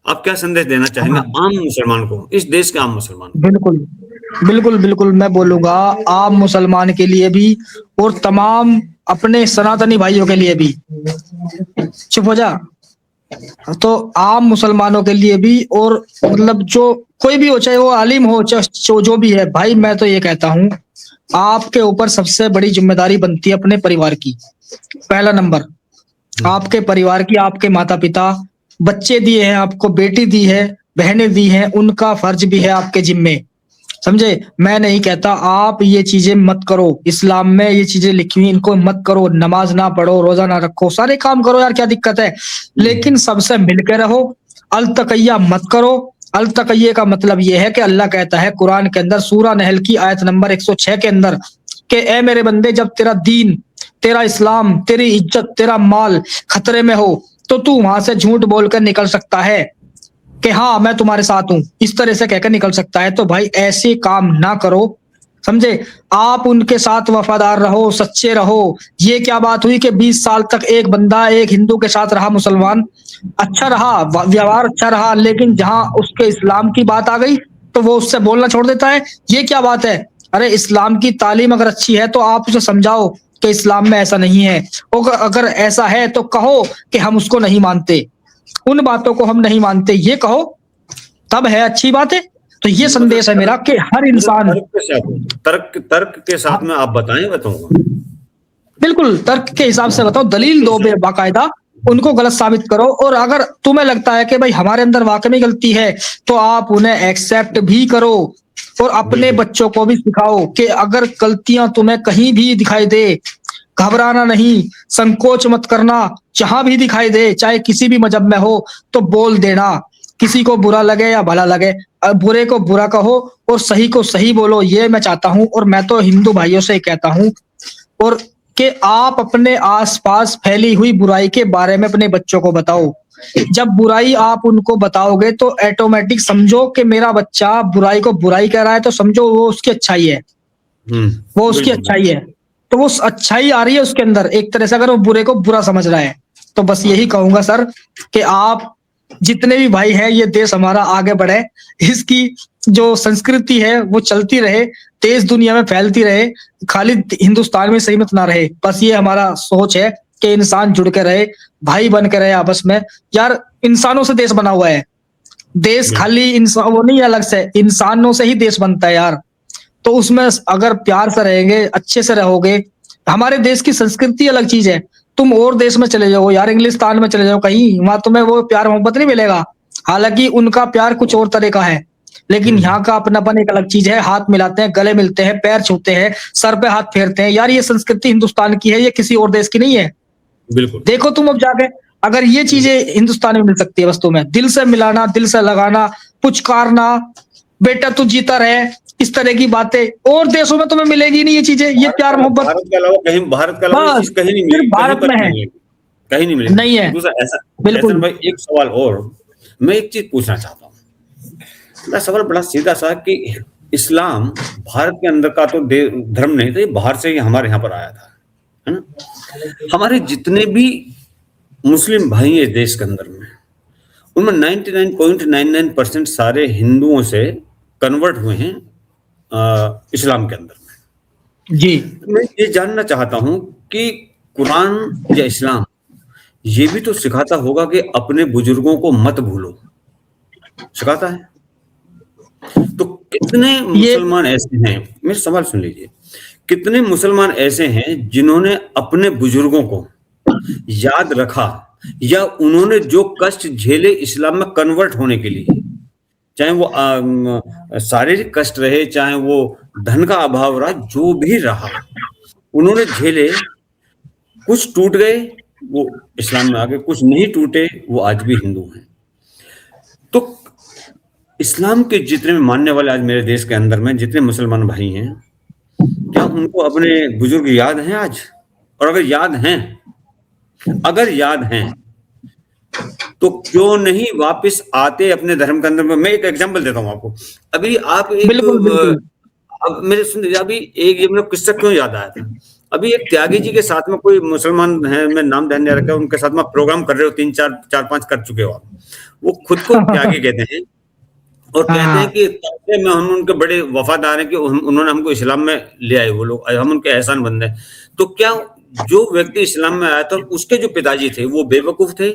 आप क्या संदेश देना चाहेंगे हाँ, आम मुसलमान को, इस देश के आम मुसलमान को? बिल्कुल बिल्कुल बिल्कुल, मैं बोलूंगा आम मुसलमान के लिए भी और तमाम अपने सनातनी भाइयों के लिए भी। चुप हो जा। तो आम मुसलमानों के लिए भी, और मतलब जो कोई भी हो, चाहे वो आलिम हो, चाहे जो भी है भाई, मैं तो ये कहता हूँ आपके ऊपर सबसे बड़ी जिम्मेदारी बनती है अपने परिवार की। पहला नंबर आपके परिवार की, आपके माता पिता, बच्चे दिए हैं आपको, बेटी दी है, बहनें दी हैं, उनका फर्ज भी है आपके जिम्मे। समझे? मैं नहीं कहता आप ये चीजें मत करो, इस्लाम में ये चीजें लिखी हुई इनको मत करो, नमाज ना पढ़ो, रोजा ना रखो, सारे काम करो यार, क्या दिक्कत है? लेकिन सबसे मिलके रहो, अलतकैया मत करो। अलतकैये का मतलब ये है कि अल्लाह कहता है कुरान के अंदर सूरह नहल की आयत नंबर 106 के अंदर कि ए मेरे बंदे, जब तेरा दीन, तेरा इस्लाम, तेरी इज्जत, तेरा माल खतरे में हो तो तू वहां से झूठ बोलकर निकल सकता है कि हाँ मैं तुम्हारे साथ हूं, इस तरह से कहकर निकल सकता है। तो भाई ऐसे काम ना करो, समझे? आप उनके साथ वफादार रहो, सच्चे रहो। ये क्या बात हुई कि 20 साल तक एक बंदा एक हिंदू के साथ रहा, मुसलमान, अच्छा रहा, व्यवहार अच्छा रहा, लेकिन जहां उसके इस्लाम की बात आ गई तो वो उससे बोलना छोड़ देता है। ये क्या बात है? अरे इस्लाम की तालीम अगर अच्छी है तो आप उसे समझाओ कि इस्लाम में ऐसा नहीं है, और अगर ऐसा है तो कहो कि हम उसको नहीं मानते, उन बातों को हम नहीं मानते, ये कहो, तब है अच्छी बात है। तो ये मतलब संदेश है मेरा कि हर मतलब इंसान, तर्क के साथ, तर्क तर्क के साथ में आप बताएं, बताऊंगा। बिल्कुल तर्क के हिसाब से बताओ, दलील दो बाकायदा, उनको गलत साबित करो। और अगर तुम्हें लगता है कि भाई हमारे अंदर वाकई में गलती है तो आप उन्हें एक्सेप्ट भी करो, और अपने बिल्कुल। बच्चों को भी सिखाओ कि अगर गलतियां तुम्हें कहीं भी दिखाई दे, घबराना नहीं, संकोच मत करना, जहां भी दिखाई दे, चाहे किसी भी मजहब में हो, तो बोल देना। किसी को बुरा लगे या भला लगे, बुरे को बुरा कहो और सही को सही बोलो, ये मैं चाहता हूं। और मैं तो हिंदू भाइयों से कहता हूं और कि आप अपने आसपास फैली हुई बुराई के बारे में अपने बच्चों को बताओ। जब बुराई आप उनको बताओगे तो ऑटोमेटिक समझो कि मेरा बच्चा बुराई को बुराई कह रहा है, तो समझो वो उसकी अच्छाई है, वो उसकी बिल्कुल अच्छाई है, तो वो अच्छाई आ रही है उसके अंदर एक तरह से, अगर वो बुरे को बुरा समझ रहा है। तो बस यही कहूंगा सर कि आप जितने भी भाई हैं, ये देश हमारा आगे बढ़े, इसकी जो संस्कृति है वो चलती रहे, देश दुनिया में फैलती रहे, खाली हिंदुस्तान में सीमित ना रहे। बस ये हमारा सोच है कि इंसान जुड़ के रहे, भाई बन के रहे आपस में। यार इंसानों से देश बना हुआ है, देश बिल्कुल। खाली इंसान वो नहीं है अलग से, इंसानों से ही देश बनता है यार। तो उसमें अगर प्यार से रहेंगे, अच्छे से रहोगे, हमारे देश की संस्कृति अलग चीज है। तुम और देश में चले जाओ यार, इंग्लिस्तान में चले जाओ कहीं, वहां तुम्हें वो प्यार मोहब्बत नहीं मिलेगा। हालांकि उनका प्यार कुछ और तरह का है, लेकिन यहाँ का अपनापन एक अलग चीज है। हाथ मिलाते हैं, गले मिलते हैं, पैर छूते हैं, सर पे हाथ फेरते हैं। यार ये संस्कृति हिंदुस्तान की है, ये किसी और देश की नहीं है। बिल्कुल। देखो तुम अब जाके, अगर ये चीजें हिंदुस्तान में मिल सकती है बस तुम्हें दिल से मिलाना, दिल से लगाना, पुचकारना, बेटा तू जीता रहे, इस तरह की बातें और देशों में तुम्हें मिलेगी नहीं ये चीजें, ये प्यार मोहब्बत। भारत के अलावा ये बस चीज कहीं नहीं सिर्फ मिलेगी, कहीं भारत पर में नहीं है, मिलेगी, कहीं नहीं मिलेगी। नहीं है। दूसरा ऐसा, बिल्कुल। एहसन भाई एक सवाल और, मैं एक चीज पूछना चाहता हूँ। मेरा सवाल बड़ा सीधा सा कि इस्लाम भारत के अंदर का तो धर्म नहीं था, ये बाहर से ही हमारे यहाँ पर आया था, है ना? हमारे जितने भी मुस्लिम भाई हैं देश के अंदर में, उनमें 99.99% सारे हिंदुओं से कन्वर्ट हुए हैं इस्लाम के अंदर में। जी। मैं ये जानना चाहता हूँ कि कुरान या इस्लाम ये भी तो सिखाता होगा कि अपने बुजुर्गों को मत भूलो, सिखाता है? तो कितने ये मुसलमान ऐसे हैं, मेरा सवाल सुन लीजिए, कितने मुसलमान ऐसे हैं जिन्होंने अपने बुजुर्गों को याद रखा, या उन्होंने जो कष्ट झेले इस्लाम में कन्वर्ट होने के लिए, चाहे वो शारीरिक कष्ट रहे, चाहे वो धन का अभाव रहा, जो भी रहा उन्होंने झेले। कुछ टूट गए, वो इस्लाम में आ गए, कुछ नहीं टूटे, वो आज भी हिंदू हैं। तो इस्लाम के जितने मानने वाले आज मेरे देश के अंदर में जितने मुसलमान भाई हैं, क्या उनको अपने बुजुर्ग याद हैं आज? और अगर याद हैं, अगर याद हैं तो क्यों नहीं वापस आते अपने धर्म के अंदर में? मैं एक एग्जांपल देता हूं आपको। अभी आप एक बिल्कुल बिल्कुल। अब मेरे सुन लीजिए, अभी एक ये मेरे को किस्सा क्यों याद आया था। अभी एक त्यागी जी के साथ में कोई मुसलमान है, मैं नाम ध्यान नहीं रखा, उनके साथ में प्रोग्राम कर रहे हो, 3 4 5 कर चुके हो आप। वो खुद को त्यागी कहते हैं और कहते हैं हाँ कि तब से हम उनके बड़े वफादार हैं कि उन्होंने हमको इस्लाम में ले आए, वो लोग हम उनके एहसान बंद हैं। तो क्या जो व्यक्ति इस्लाम में आया था उसके जो पिताजी थे वो बेवकूफ थे?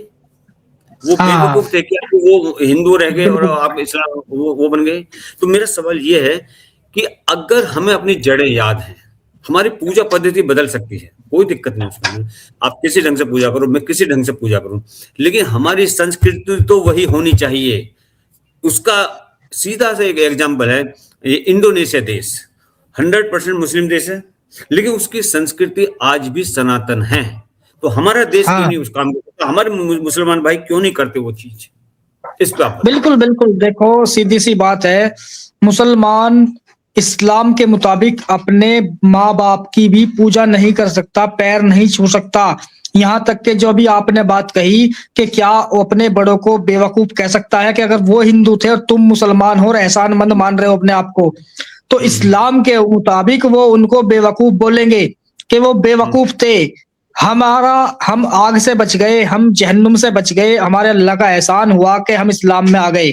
वो हाँ बेवकूफ थे कि वो हिंदू रह गए और बिल्कुल। आप इस्लाम वो बन गए? तो मेरा सवाल ये है कि अगर हमें अपनी जड़ें याद हैं, हमारी पूजा पद्धति बदल सकती है, कोई दिक्कत नहीं उसमें, आप किसी ढंग से पूजा करो, मैं किसी ढंग से पूजा करूं, लेकिन हमारी संस्कृति तो वही होनी चाहिए। उसका सीधा सा एक एग्जाम्पल है, ये इंडोनेशिया देश 100% मुस्लिम देश है, लेकिन उसकी संस्कृति आज भी सनातन है। तो हमारा देश क्यों हाँ नहीं उस काम को करता? हमारे मुसलमान भाई क्यों नहीं करते वो चीज? इस पे आप बताइए। बिल्कुल बिल्कुल, देखो सीधी सी बात है, मुसलमान इस्लाम के मुताबिक अपने माँ बाप की भी पूजा नहीं कर सकता, पैर नहीं छू सकता। यहाँ तक कि जो अभी आपने बात कही कि क्या वो अपने बड़ों को बेवकूफ कह सकता है कि अगर वो हिंदू थे और तुम मुसलमान हो और एहसानमंद मान रहे हो अपने आप को, तो इस्लाम के मुताबिक वो उनको बेवकूफ बोलेंगे कि वो बेवकूफ थे। हम आग से बच गए, हम जहन्नुम से बच गए, हमारे अल्लाह का एहसान हुआ कि हम इस्लाम में आ गए।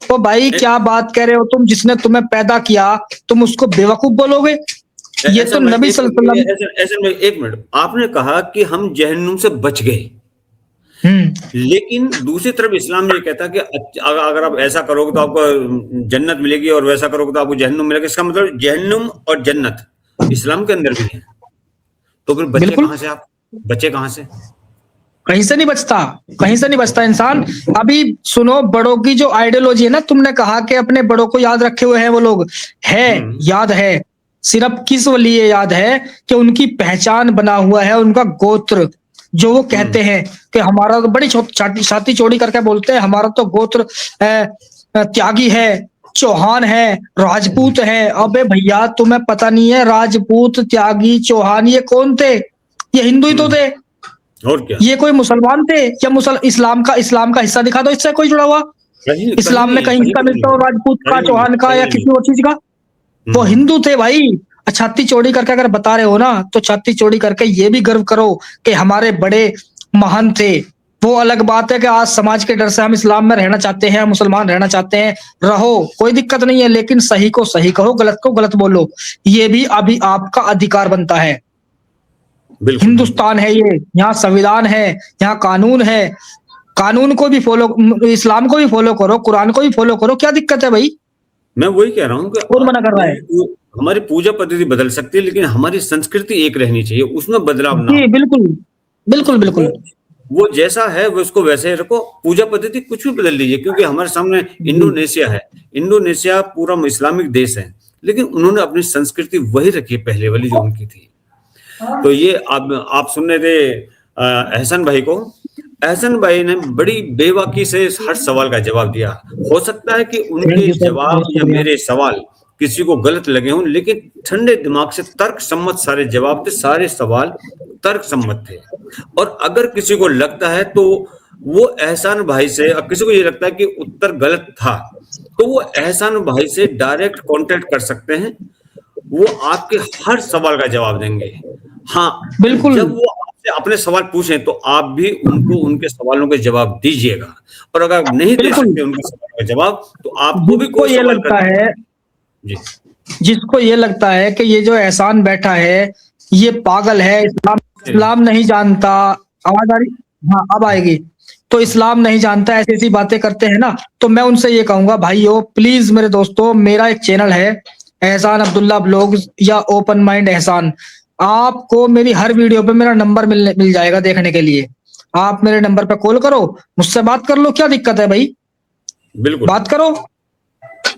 तो भाई क्या बात कह रहे हो तुम, जिसने तुम्हें पैदा किया तुम उसको बेवकूफ बोलोगे? ये तो नबी सल्लल्लाहु अलैहि ऐसे में एक मिनट, आपने कहा कि हम जहन्नुम से बच गए, वसल्लम। लेकिन दूसरी तरफ इस्लाम ये कहता है कि अगर आप ऐसा करोगे तो आपको जन्नत मिलेगी और वैसा करोगे तो आपको जहन्नुम मिलेगा। इसका मतलब जहन्नुम और जन्नत इस्लाम के अंदर भी है। तो फिर बच्चे बिल्कुल कहां से, आप बच्चे कहां से? कहीं से नहीं बचता, कहीं से नहीं बचता इंसान। अभी सुनो, बड़ों की जो आइडियोलॉजी है ना, तुमने कहा कि अपने बड़ों को याद रखे हुए हैं वो लोग, है याद है। सिर्फ किस लिए याद है कि उनकी पहचान बना हुआ है उनका गोत्र। जो वो कहते हैं कि हमारा तो बड़ी छाती चौड़ी करके बोलते हैं, हमारा तो गोत्र त्यागी है, चौहान है, राजपूत है। अबे भैया तुम्हें पता नहीं है राजपूत, त्यागी, चौहान ये कौन थे? ये हिंदू ही तो थे। और क्या? ये कोई मुसलमान थे क्या? इस्लाम का हिस्सा दिखा दो इससे कोई जुड़ा हुआ। इस्लाम में कहीं हिस्सा मिलता हो राजपूत का, चौहान का या किसी और चीज का? वो हिंदू थे भाई। छाती चौड़ी करके अगर बता रहे हो ना, तो छाती चौड़ी करके ये भी गर्व करो कि हमारे बड़े महान थे। वो अलग बात है कि आज समाज के डर से हम इस्लाम में रहना चाहते हैं, मुसलमान रहना चाहते हैं, रहो, कोई दिक्कत नहीं है, लेकिन सही को सही कहो, गलत को गलत बोलो। ये भी अभी आपका अधिकार बनता है। हिंदुस्तान है ये, यहाँ संविधान है, यहाँ कानून है। कानून को भी फॉलो, इस्लाम को भी फॉलो करो, कुरान को भी फॉलो करो, क्या दिक्कत है भाई? मैं वही कह रहा हूँ कि कौन मना कर रहा है? हमारी पूजा पद्धति बदल सकती है, लेकिन हमारी संस्कृति एक रहनी चाहिए, उसमें बदलाव ना जी हो। बिल्कुल बिल्कुल बिल्कुल। वो जैसा है वो उसको वैसे ही रखो, पूजा पद्धति कुछ भी बदल लीजिए, क्योंकि हमारे सामने इंडोनेशिया है। इंडोनेशिया पूरा इस्लामिक देश है, लेकिन उन्होंने अपनी संस्कृति वही रखी है पहले वाली जो उनकी थी। तो ये आप सुन रहे थे एहसन भाई को। एहसन भाई ने बड़ी बेबाकी से हर सवाल का जवाब दिया। हो सकता है कि उनके जवाब या मेरे सवाल किसी को गलत लगे हों, लेकिन ठंडे दिमाग से तर्क सम्मत सारे जवाब थे, सारे सवाल तर्क सम्मत थे। और अगर किसी को लगता है तो वो एहसान भाई से, अब किसी को ये लगता है कि उत्तर गलत था, तो वो एहसान भाई से डायरेक्ट कांटेक्ट कर सकते हैं। वो आपके हर सवाल का जवाब देंगे। हाँ बिल्कुल। जब वो आपसे अपने सवाल पूछें तो आप भी उनको उनके सवालों के जवाब दीजिएगा। और अगर नहीं दे सकते उनके सवाल का जवाब, तो आपको भी कोई ये लगता है जी, जिसको ये लगता है कि ये जो एहसान बैठा है ये पागल है, इस्लाम नहीं जानता। आवाज आ रही? हाँ अब आएगी। तो इस्लाम नहीं जानता, ऐसी ऐसी बातें करते हैं ना, तो मैं उनसे ये कहूंगा, भाइयों प्लीज मेरे दोस्तों, मेरा एक चैनल है एहसान अब्दुल्ला ब्लॉग्स या ओपन माइंड एहसान। आपको मेरी हर वीडियो पे मेरा नंबर मिल जाएगा देखने के लिए। आप मेरे नंबर पे कॉल करो, मुझसे बात कर लो, क्या दिक्कत है भाई? बिल्कुल बात करो।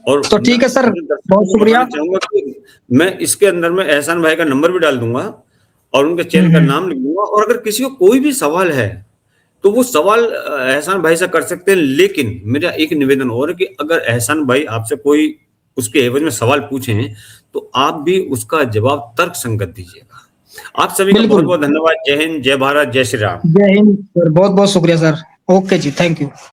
और तो ठीक है सर, बहुत शुक्रिया। चाहूंगा कि मैं इसके अंदर में एहसान भाई का नंबर भी डाल दूंगा और उनके चैनल का नाम लिख दूंगा। और अगर किसी को कोई भी सवाल है तो वो सवाल एहसान भाई से कर सकते हैं। लेकिन मेरा एक निवेदन और है कि अगर एहसान भाई आपसे कोई उसके एवज में सवाल पूछे तो आप भी उसका जवाब तर्क संगत दीजिएगा। आप सभी का बहुत बहुत धन्यवाद। जय हिंद, जय भारत, जय श्री राम। जय हिंद सर, बहुत बहुत शुक्रिया सर। ओके जी, थैंक यू।